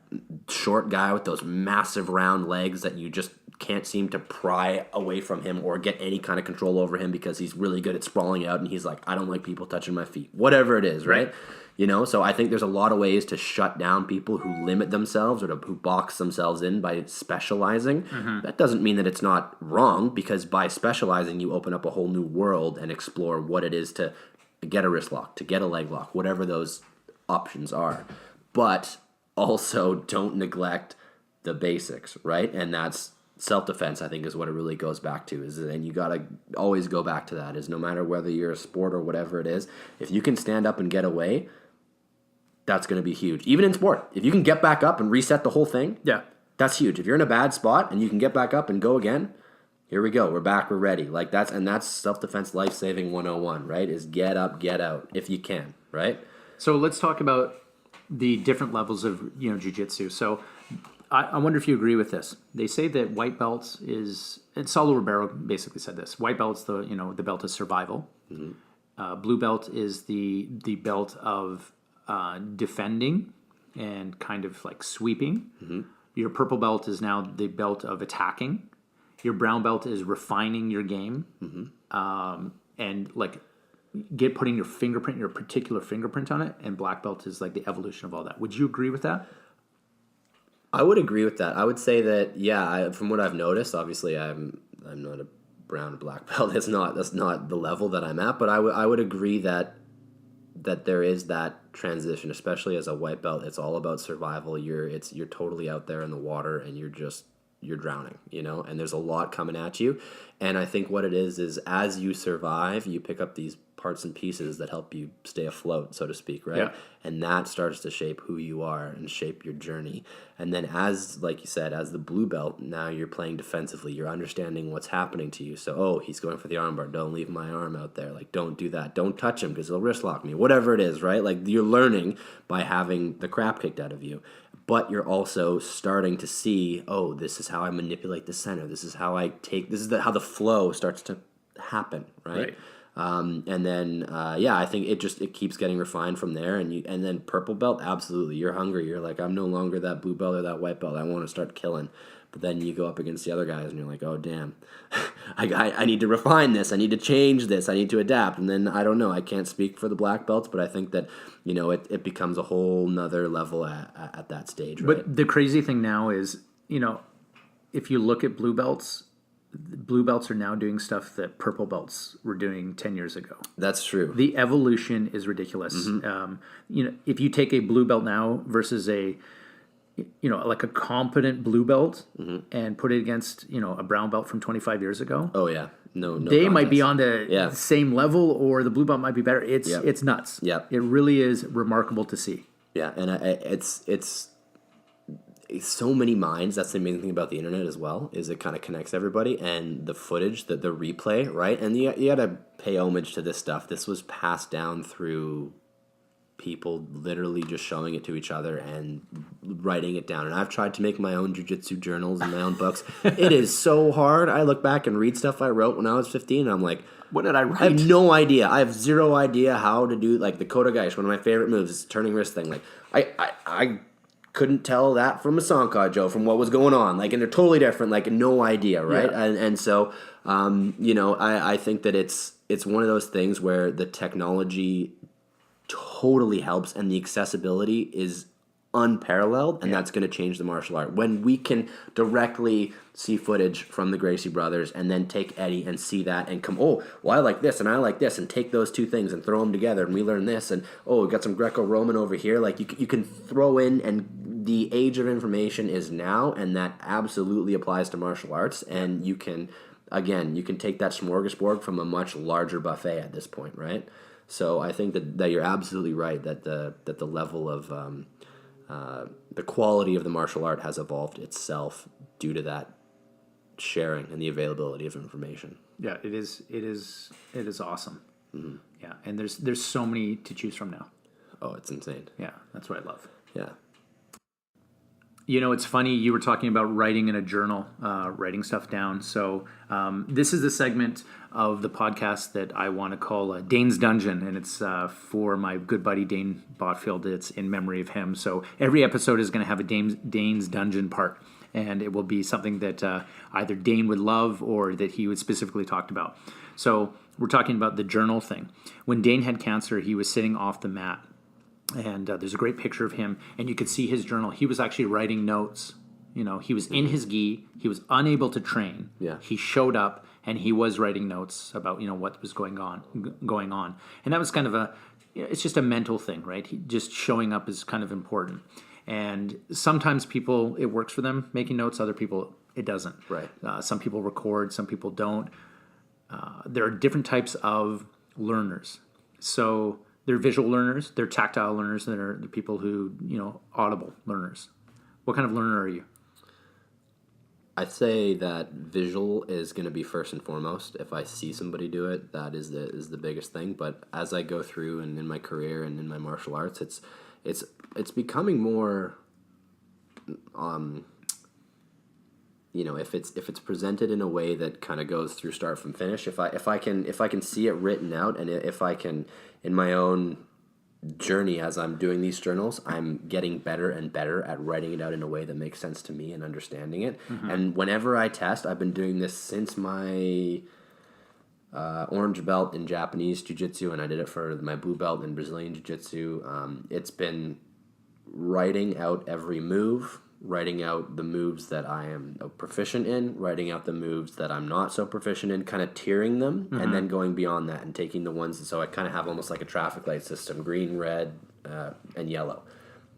short guy with those massive round legs that you just can't seem to pry away from him or get any kind of control over him because he's really good at sprawling out and he's like, I don't like people touching my feet. Whatever it is, right? So I think there's a lot of ways to shut down people who limit themselves or who box themselves in by specializing. Mm-hmm. That doesn't mean that it's not wrong, because by specializing you open up a whole new world and explore what it is to get a wrist lock, to get a leg lock, whatever those options are. But also don't neglect the basics, right? And that's self-defense, I think, is what it really goes back to. And you got to always go back to that, is no matter whether you're a sport or whatever it is, if you can stand up and get away, that's going to be huge. Even in sport, if you can get back up and reset the whole thing, that's huge. If you're in a bad spot and you can get back up and go again, here we go. We're back. We're ready. That's self-defense life-saving 101, right? Is get up, get out, if you can, right? So let's talk about the different levels of jiu-jitsu. So I wonder if you agree with this. They say that white belts is, and Saulo Ribeiro basically said this. White belt's the belt of survival. Mm-hmm. Blue belt is the belt of defending and kind of like sweeping. Mm-hmm. Your purple belt is now the belt of attacking. Your brown belt is refining your game. Mm-hmm. And like putting your particular fingerprint on it, and black belt is like the evolution of all that. Would you agree with that? I would agree with that. I would say that, from what I've noticed, obviously I'm not a brown or black belt. That's not the level that I'm at, but I would agree that there is that transition, especially as a white belt. It's all about survival. You're totally out there in the water and you're drowning, and there's a lot coming at you. And I think what it is as you survive, you pick up these parts and pieces that help you stay afloat, so to speak, right? Yeah. And that starts to shape who you are and shape your journey. And then like you said, as the blue belt, now you're playing defensively. You're understanding what's happening to you. So, he's going for the armbar. Don't leave my arm out there. Like, don't do that. Don't touch him because he'll wrist lock me. Whatever it is, right? Like, you're learning by having the crap kicked out of you. But you're also starting to see, this is how I manipulate the center. This is how how the flow starts to happen, right? And then I think it keeps getting refined from there. And then purple belt, absolutely, you're hungry. You're like, I'm no longer that blue belt or that white belt. I want to start killing. But then you go up against the other guys, and you're like, oh damn, I need to refine this. I need to change this. I need to adapt. And then I don't know. I can't speak for the black belts, but I think that it becomes a whole nother level at that stage. Right? But the crazy thing now is, if you look at blue belts are now doing stuff that purple belts were doing 10 years ago. That's true. The evolution is ridiculous. If you take a blue belt now versus like a competent blue belt and put it against, a brown belt from 25 years ago. Oh yeah. No they contest. might be on the same level, or the blue belt might be better. It's nuts. Yeah. It really is remarkable to see. Yeah. And it's so many minds. That's the amazing thing about the internet as well, is it kind of connects everybody, and the footage, the replay, right? And you got to pay homage to this stuff. This was passed down through people literally just showing it to each other and writing it down. And I've tried to make my own jiu-jitsu journals and my own books. It is so hard. I look back and read stuff I wrote when I was 15, and I'm like, what did I write? I have no idea. I have zero idea how to do, like, the Kodagaish, one of my favorite moves, is turning wrist thing. Like, I couldn't tell that from a Sankajo, from what was going on. Like, and they're totally different. Like, no idea, right? Yeah. And so, I think that it's one of those things where the technology totally helps, and the accessibility is unparalleled, and that's going to change the martial art. When we can directly see footage from the Gracie brothers and then take Eddie and see that and come, oh, well, I like this and I like this, and take those two things and throw them together, and we learn this, and oh, we got some Greco-Roman over here. Like, you can throw in, and the age of information is now, and that absolutely applies to martial arts. And you can take that smorgasbord from a much larger buffet at this point, right? So I think that you're absolutely right, that the level of the quality of the martial art has evolved itself due to that sharing and the availability of information. Yeah, it is awesome. Mm-hmm. Yeah, and there's so many to choose from now. Oh, it's insane. Yeah, that's what I love. Yeah. It's funny, you were talking about writing in a journal, writing stuff down. So this is the segment of the podcast that I want to call Dane's Dungeon, and it's for my good buddy Dane Botfield. It's in memory of him. So every episode is going to have a Dane's Dungeon part, and it will be something that either Dane would love or that he would specifically talk about. So we're talking about the journal thing. When Dane had cancer, he was sitting off the mat. And there's a great picture of him, and you could see his journal. He was actually writing notes. He was in his gi. He was unable to train. Yeah. He showed up, and he was writing notes about what was going on. And that was kind of it's just a mental thing, right? Just showing up is kind of important. And sometimes people, it works for them making notes. Other people, it doesn't. Right. Some people record. Some people don't. There are different types of learners. So they're visual learners, they're tactile learners, and they're the people who, audible learners. What kind of learner are you? I'd say that visual is going to be first and foremost. If I see somebody do it, that is the biggest thing. But as I go through and in my career and in my martial arts, it's becoming more, if it's presented in a way that kind of goes through start from finish. If I can see it written out, and if I can, in my own journey as I'm doing these journals, I'm getting better and better at writing it out in a way that makes sense to me and understanding it. Mm-hmm. And whenever I test, I've been doing this since my orange belt in Japanese Jiu-Jitsu, and I did it for my blue belt in Brazilian Jiu-Jitsu. It's been writing out every move, writing out the moves that I am proficient in, writing out the moves that I'm not so proficient in, kind of tiering them, mm-hmm. and then going beyond that and taking the ones. So I kind of have almost like a traffic light system: green, red, and yellow,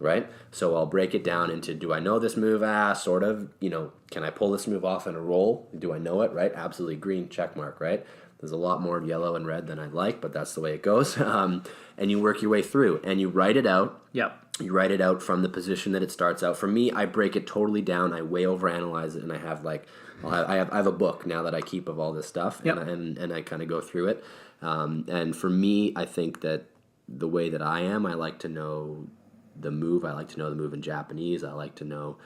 right? So I'll break it down into, do I know this move? Sort of. Can I pull this move off in a roll? Do I know it? Right? Absolutely. Green, check mark, right? There's a lot more yellow and red than I'd like, but that's the way it goes. And you work your way through, and you write it out. Yep. You write it out from the position that it starts out. For me, I break it totally down. I way overanalyze it, and I have I have a book now that I keep of all this stuff, yep. and I kind of go through it. And for me, I think that the way that I am, I like to know the move. I like to know the move in Japanese. I like to know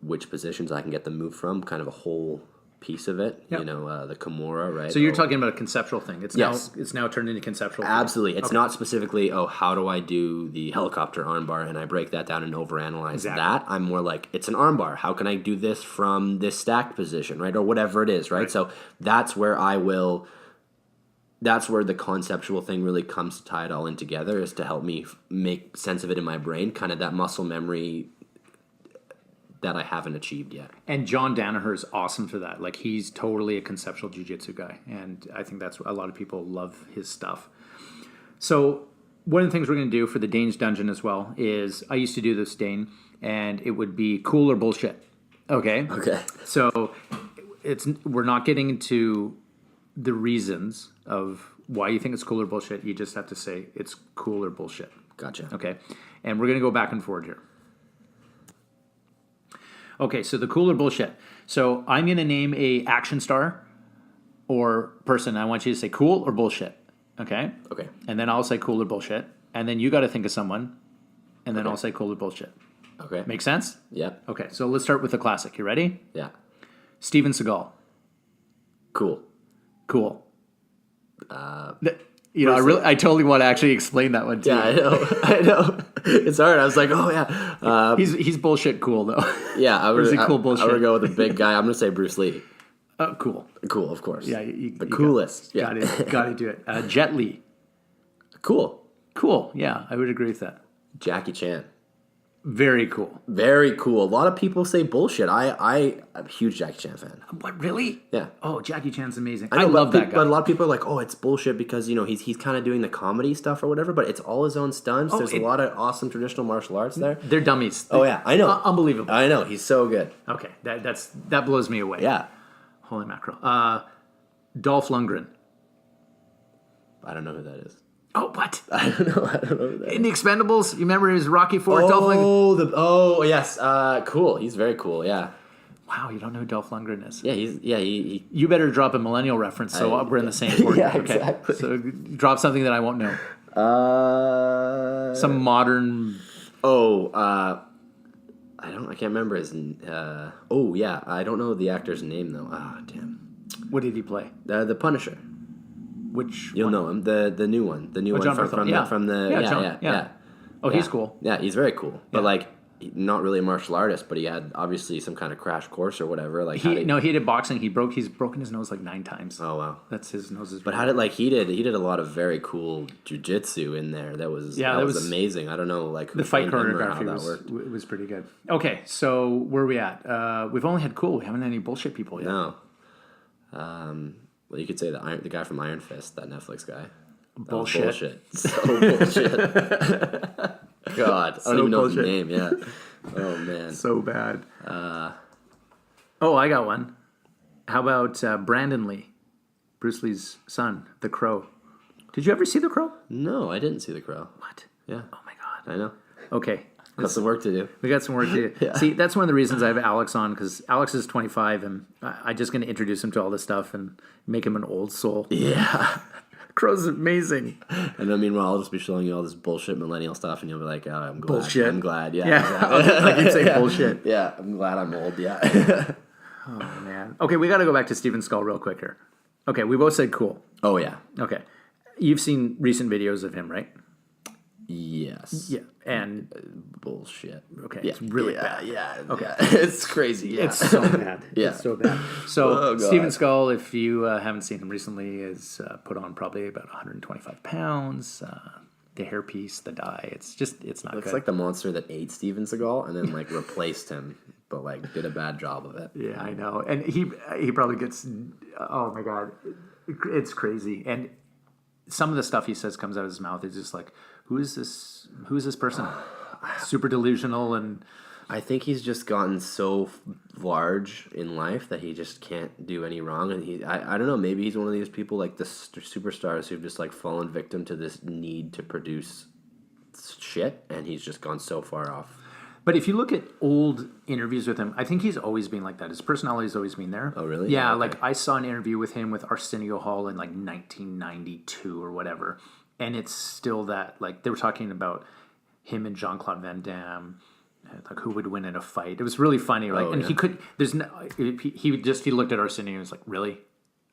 which positions I can get the move from. Kind of a whole piece of it. Yep. You know, the Kimura, right? So you're talking about a conceptual thing. It's Yes. now turned into conceptual. Absolutely. It's not specifically, how do I do the helicopter armbar and I break that down and overanalyze that. I'm more like, it's an armbar. How can I do this from this stacked position, right? Or whatever it is, right? So that's where that's where the conceptual thing really comes to tie it all in together, is to help me make sense of it in my brain, kind of that muscle memory that I haven't achieved yet. And John Danaher is awesome for that. Like, he's totally a conceptual jiu-jitsu guy, and I think that's a lot of people love his stuff. So one of the things we're going to do for the Dane's Dungeon as well is, I used to do this, Dane, and it would be cool or bullshit. Okay? Okay. So we're not getting into the reasons of why you think it's cool or bullshit. You just have to say it's cool or bullshit. Gotcha. Okay? And we're going to go back and forward here. Okay, so the cool or bullshit. So I'm going to name a action star or person. I want you to say cool or bullshit. Okay? Okay. And then I'll say cool or bullshit. And then you got to think of someone. And then I'll say cool or bullshit. Okay. Make sense? Yeah. Okay, so let's start with the classic. You ready? Yeah. Steven Seagal. Cool. Cool. I totally want to actually explain that one too. Yeah, I know. It's hard. I was like, oh yeah. He's bullshit cool though. Yeah, I is it cool bullshit? I would go with a big guy. I'm gonna say Bruce Lee. Cool. Cool, of course. Yeah, the coolest. Got to do it. Jet Li. Cool. Cool. Yeah, I would agree with that. Jackie Chan. Very cool. Very cool. A lot of people say bullshit. I'm a huge Jackie Chan fan. What, really? Yeah. Oh, Jackie Chan's amazing. I love that guy. But a lot of people are like, oh, it's bullshit because, he's kind of doing the comedy stuff or whatever, but it's all his own stunts. There's a lot of awesome traditional martial arts there. They're dummies. Oh, yeah. I know. Unbelievable. I know. He's so good. Okay. That blows me away. Yeah. Holy mackerel. Dolph Lundgren. I don't know who that is. Oh, what? I don't know who that is. In the Expendables, you remember he was Rocky IV? Dolph Lundgren? Yes. Cool. He's very cool. Yeah. Wow, you don't know who Dolph Lundgren is? Yeah. He You better drop a millennial reference so we're in the same board. Yeah, okay. exactly. So drop something that I won't know. Some modern. I can't remember his. I don't know the actor's name though. Ah, damn. What did he play? The Punisher. Which You'll one? know him. The new one. The new one John from Berthel. the yeah. Oh, he's cool. Yeah, he's very cool. But not really a martial artist, but he had obviously some kind of crash course or whatever. Like He did boxing. He's broken his nose like 9 times. Oh wow. That's his nose. But how did he did a lot of very cool jujitsu in there. That was amazing. I don't know the fight choreography was pretty good. Okay, so where are we at? We've only had cool. We haven't had any bullshit people yet. No. Well, you could say the guy from Iron Fist, that Netflix guy. Bullshit. So bullshit. God, I don't even know his name. Yeah. Oh man. So bad. I got one. How about Brandon Lee, Bruce Lee's son, The Crow? Did you ever see The Crow? No, I didn't see The Crow. What? Yeah. Oh my god. I know. Okay. Got some work to do. We got some work to do. Yeah. See, that's one of the reasons I have Alex on, because Alex is 25, and I'm just going to introduce him to all this stuff and make him an old soul. Yeah. Crow's amazing. And then meanwhile, I'll just be showing you all this bullshit millennial stuff, and you'll be like, oh, I'm glad. Bullshit. I'm glad, yeah. Yeah, I can say bullshit. Yeah, I'm glad I'm old, yeah. Oh, man. Okay, we got to go back to Steven Skull real quick here. Okay, we both said cool. Oh, yeah. Okay. You've seen recent videos of him, right? Yes. Yeah, and bullshit. Okay, yeah, it's really bad. Yeah. Okay, yeah. It's crazy. Yeah. It's so bad. Yeah, it's so bad. So Steven Skull, if you haven't seen him recently, is put on probably about 125 pounds. The hairpiece, the dye, it's not good. Looks like the monster that ate Steven Seagal and then replaced him, but did a bad job of it. Yeah, I know, and he probably gets. Oh my god, it's crazy, and some of the stuff he says comes out of his mouth is just like, who is this person? Super delusional, and I think he's just gotten so large in life that he just can't do any wrong. And I don't know, maybe he's one of these people like the superstars who've just fallen victim to this need to produce shit, and he's just gone so far off. But if you look at old interviews with him, I think he's always been like that. His personality's always been there. Oh, really? Yeah, okay. I saw an interview with him with Arsenio Hall in 1992 or whatever. And it's still that, they were talking about him and Jean-Claude Van Damme, like who would win in a fight. It was really funny. Like, and he could. There's no. He looked at Arsenio and he was like, really,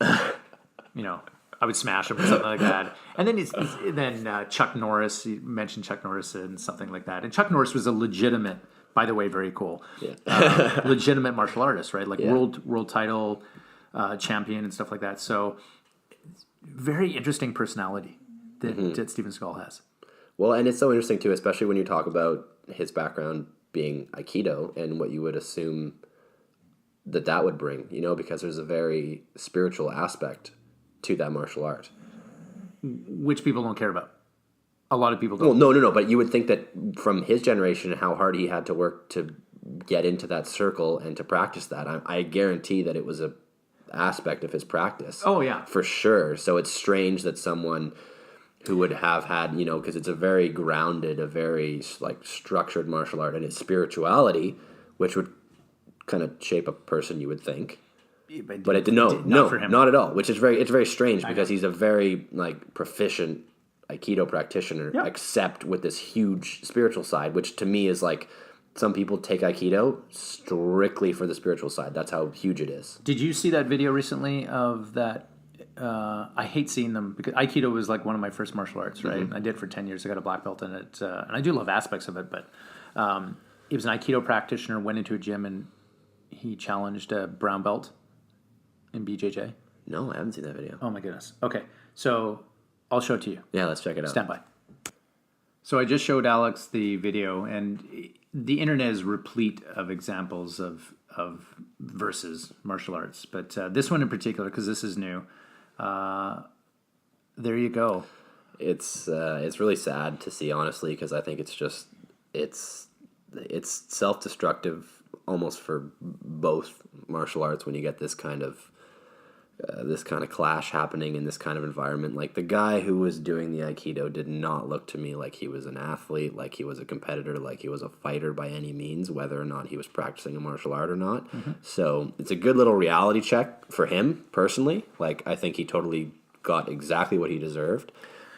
I would smash him or something like that. And then Chuck Norris. You mentioned Chuck Norris and something like that. And Chuck Norris was a legitimate, by the way, very cool, legitimate martial artist, right? Like world title champion and stuff like that. So very interesting personality that Steven Seagal has. Well, and it's so interesting too, especially when you talk about his background being Aikido and what you would assume that would bring, because there's a very spiritual aspect to that martial art. Which people don't care about. A lot of people don't. Well, no, but you would think that from his generation, how hard he had to work to get into that circle and to practice that, I guarantee that it was a aspect of his practice. Oh, yeah. For sure. So it's strange that someone who would have had, because it's a very grounded, a very structured martial art, and its spirituality, which would kind of shape a person, you would think. But it not at all. Which is it's very strange because he's a very proficient Aikido practitioner, except with this huge spiritual side, which to me is some people take Aikido strictly for the spiritual side. That's how huge it is. Did you see that video recently of that? I hate seeing them because Aikido was one of my first martial arts, right? I did for 10 years. I got a black belt in it. And I do love aspects of it, but he was an Aikido practitioner, went into a gym, and he challenged a brown belt in BJJ. No, I haven't seen that video. Oh, my goodness. Okay, so I'll show it to you. Yeah, let's check it out. Stand by. So I just showed Alex the video, and the internet is replete of examples of versus martial arts. But this one in particular, because this is new, there you go. It's really sad to see, honestly, because I think it's self-destructive almost for both martial arts when you get this kind of clash happening in this kind of environment. Like, the guy who was doing the Aikido did not look to me like he was an athlete, like he was a competitor, like he was a fighter by any means, whether or not he was practicing a martial art or not. So it's a good little reality check for him, personally. I think he totally got exactly what he deserved.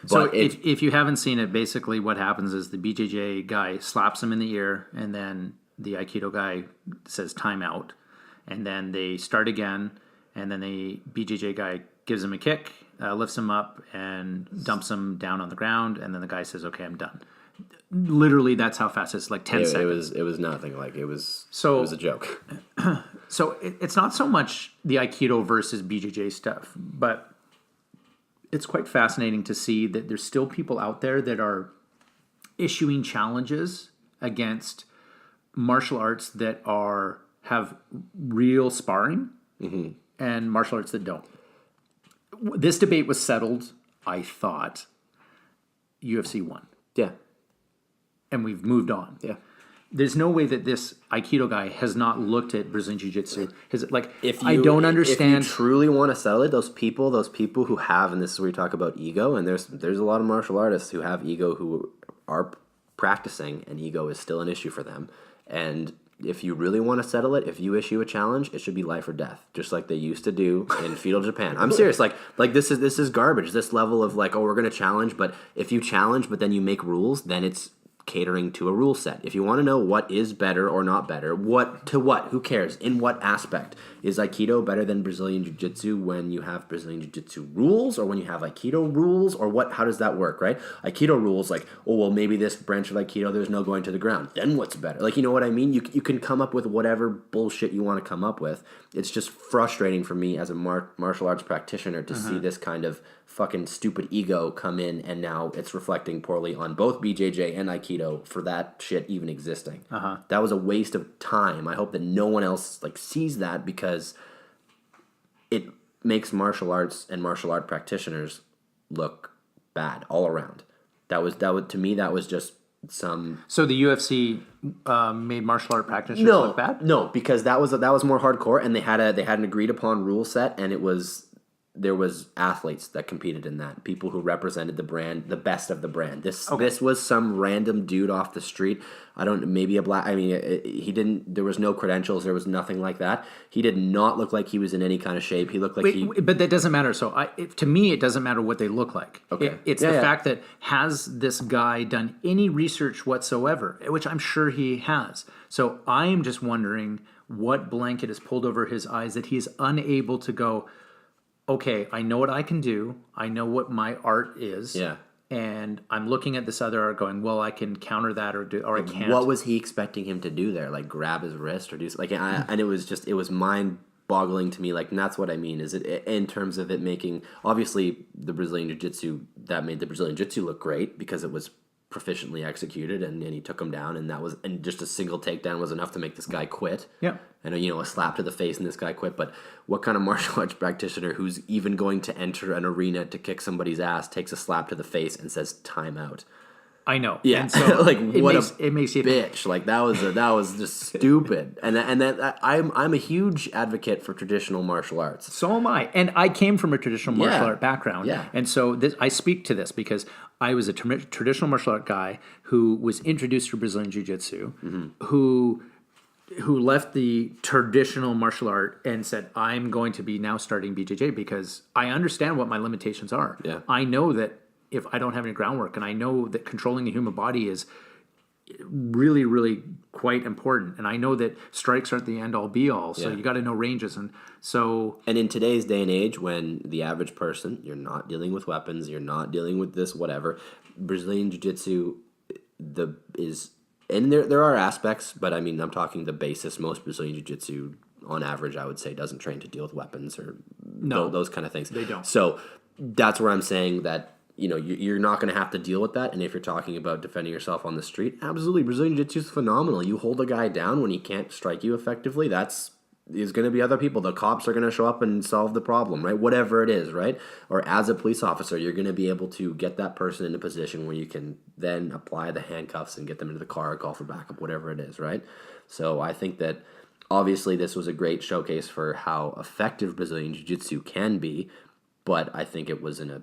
So if you haven't seen it, basically what happens is the BJJ guy slaps him in the ear, and then the Aikido guy says timeout, and then they start again. And then the BJJ guy gives him a kick, lifts him up, and dumps him down on the ground. And then the guy says, "Okay, I'm done." Literally, that's how fast it's 10 seconds. It was nothing. It was a joke. So it's not so much the Aikido versus BJJ stuff, but it's quite fascinating to see that there's still people out there that are issuing challenges against martial arts that have real sparring. And martial arts that don't. This debate was settled, I thought. UFC won. Yeah. And we've moved on. Yeah. There's no way that this Aikido guy has not looked at Brazilian Jiu-Jitsu. I don't understand. If you truly want to settle it, those people who have, and this is where we talk about ego, and there's a lot of martial artists who have ego who are practicing, and ego is still an issue for them. And if you really want to settle it, if you issue a challenge, it should be life or death, just like they used to do in feudal Japan. I'm serious. This is garbage. This level of we're going to challenge, but if you challenge, but then you make rules, then it's catering to a rule set. If you want to know what is better or not better, who cares? In what aspect? Is Aikido better than Brazilian Jiu-Jitsu when you have Brazilian Jiu-Jitsu rules, or when you have Aikido rules, or what? How does that work, right? Aikido rules, maybe this branch of Aikido, there's no going to the ground. Then what's better? You know what I mean? You can come up with whatever bullshit you want to come up with. It's just frustrating for me as a martial arts practitioner to see this kind of fucking stupid ego come in, and now it's reflecting poorly on both BJJ and Aikido for that shit even existing. That was a waste of time. I hope that no one else sees that, because it makes martial arts and martial art practitioners look bad all around. That was to me, that was just some. So the UFC made martial art practitioners look bad? No, because that was more hardcore, and they had an agreed upon rule set, and it was there was athletes that competed in that, people who represented the brand, the best of the brand. This was some random dude off the street. Maybe a black. I mean, he didn't. There was no credentials. There was nothing like that. He did not look like he was in any kind of shape. He looked like But that doesn't matter. So to me, it doesn't matter what they look like. Okay. It's the fact that has this guy done any research whatsoever, which I'm sure he has. So I am just wondering what blanket is pulled over his eyes that he is unable to go, okay, I know what I can do. I know what my art is. Yeah. And I'm looking at this other art going, well, I can counter that or I can't. What was he expecting him to do there? Like grab his wrist or do something? And it was mind-boggling to me. Like, and that's what I mean. Is it in terms of it making, obviously the Brazilian Jiu-Jitsu, that made the Brazilian Jiu-Jitsu look great because it was proficiently executed, and he took him down, and just a single takedown was enough to make this guy quit. Yeah. And a slap to the face and this guy quit. But what kind of martial arts practitioner who's even going to enter an arena to kick somebody's ass takes a slap to the face and says time out? I know. Yeah. And so like it makes you bitch. Like that was just stupid. And I'm a huge advocate for traditional martial arts. So am I. And I came from a traditional martial art background. Yeah. And so I speak to this because I was a traditional martial art guy who was introduced to Brazilian Jiu-Jitsu, who left the traditional martial art and said, I'm going to be now starting BJJ because I understand what my limitations are. Yeah. I know that if I don't have any groundwork, and I know that controlling the human body is really, really quite important. And I know that strikes aren't the end-all, be-all. So you got to know ranges. And in today's day and age, when the average person, you're not dealing with weapons, you're not dealing with this, whatever, Brazilian Jiu-Jitsu is... And there are aspects, but I mean, I'm talking the basis. Most Brazilian Jiu-Jitsu, on average, I would say, doesn't train to deal with weapons or those kind of things. They don't. So that's where I'm saying that, you're not going to have to deal with that. And if you're talking about defending yourself on the street, absolutely, Brazilian Jiu-Jitsu is phenomenal. You hold a guy down when he can't strike you effectively, there's going to be other people. The cops are going to show up and solve the problem, right? Whatever it is, right? Or as a police officer, you're going to be able to get that person in a position where you can then apply the handcuffs and get them into the car, call for backup, whatever it is, right? So I think that obviously this was a great showcase for how effective Brazilian Jiu-Jitsu can be, but I think it was in a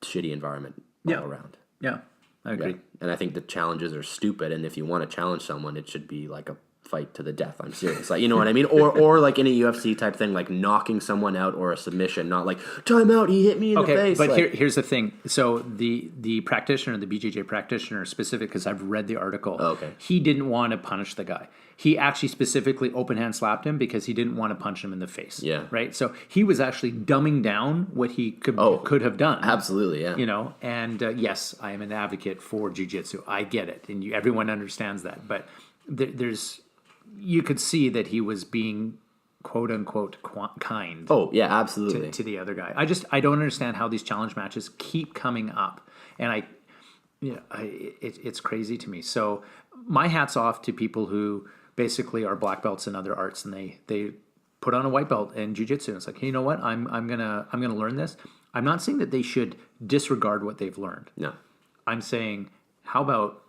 shitty environment all around. Yeah, I agree. Yeah. And I think the challenges are stupid, and if you want to challenge someone, it should be like a fight to the death. I'm serious. Like, you know what I mean? Or like in a UFC type thing, like knocking someone out or a submission, not like, time out, he hit me in the face. But here's the thing. So the practitioner, the BJJ practitioner specific, because I've read the article, he didn't want to punish the guy. He actually specifically open hand slapped him because he didn't want to punch him in the face. Yeah. Right? So he was actually dumbing down what he could have done. Absolutely, yeah. And yes, I am an advocate for jiu-jitsu. I get it. And everyone understands that. But you could see that he was being quote unquote kind. Oh, yeah, absolutely. To the other guy. I don't understand how these challenge matches keep coming up. And it's crazy to me. So my hat's off to people who basically are black belts in other arts, and they put on a white belt in jiu-jitsu. It's like, hey, you know what? I'm gonna learn this. I'm not saying that they should disregard what they've learned. No. I'm saying, how about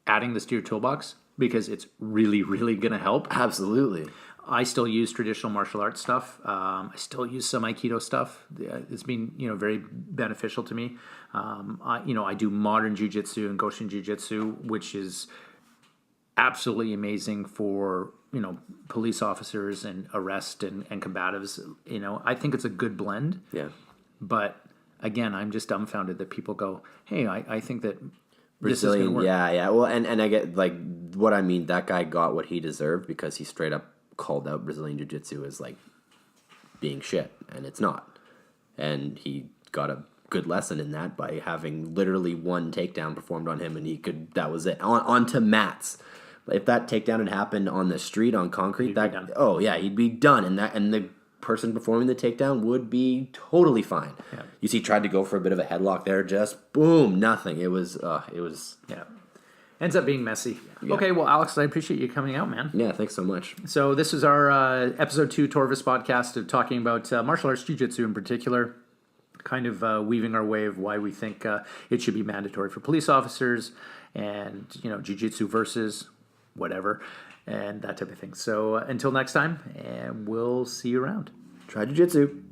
adding this to your toolbox? Because it's really, really going to help. Absolutely. I still use traditional martial arts stuff. I still use some Aikido stuff. It's been, very beneficial to me. I do modern jiu-jitsu and Goshin jiu-jitsu, which is absolutely amazing for, police officers and arrest and combatives. I think it's a good blend. Yeah. But again, I'm just dumbfounded that people go, hey, I think that Brazilian, this is gonna work. Yeah. Well, and I get like what I mean. That guy got what he deserved because he straight up called out Brazilian Jiu-Jitsu as like being shit, and it's not. And he got a good lesson in that by having literally one takedown performed on him, and that was it. Onto mats. If that takedown had happened on the street on concrete, he'd be done, and the person performing the takedown would be totally fine. Yeah. You see, tried to go for a bit of a headlock there, just boom, nothing. It was. Ends up being messy. Yeah. Okay, well, Alex, I appreciate you coming out, man. Yeah, thanks so much. So this is our episode 2 Torvus podcast of talking about martial arts jiu-jitsu in particular, kind of weaving our way of why we think it should be mandatory for police officers and, jiu-jitsu versus whatever and that type of thing. So until next time, and we'll see you around. Try jiu-jitsu.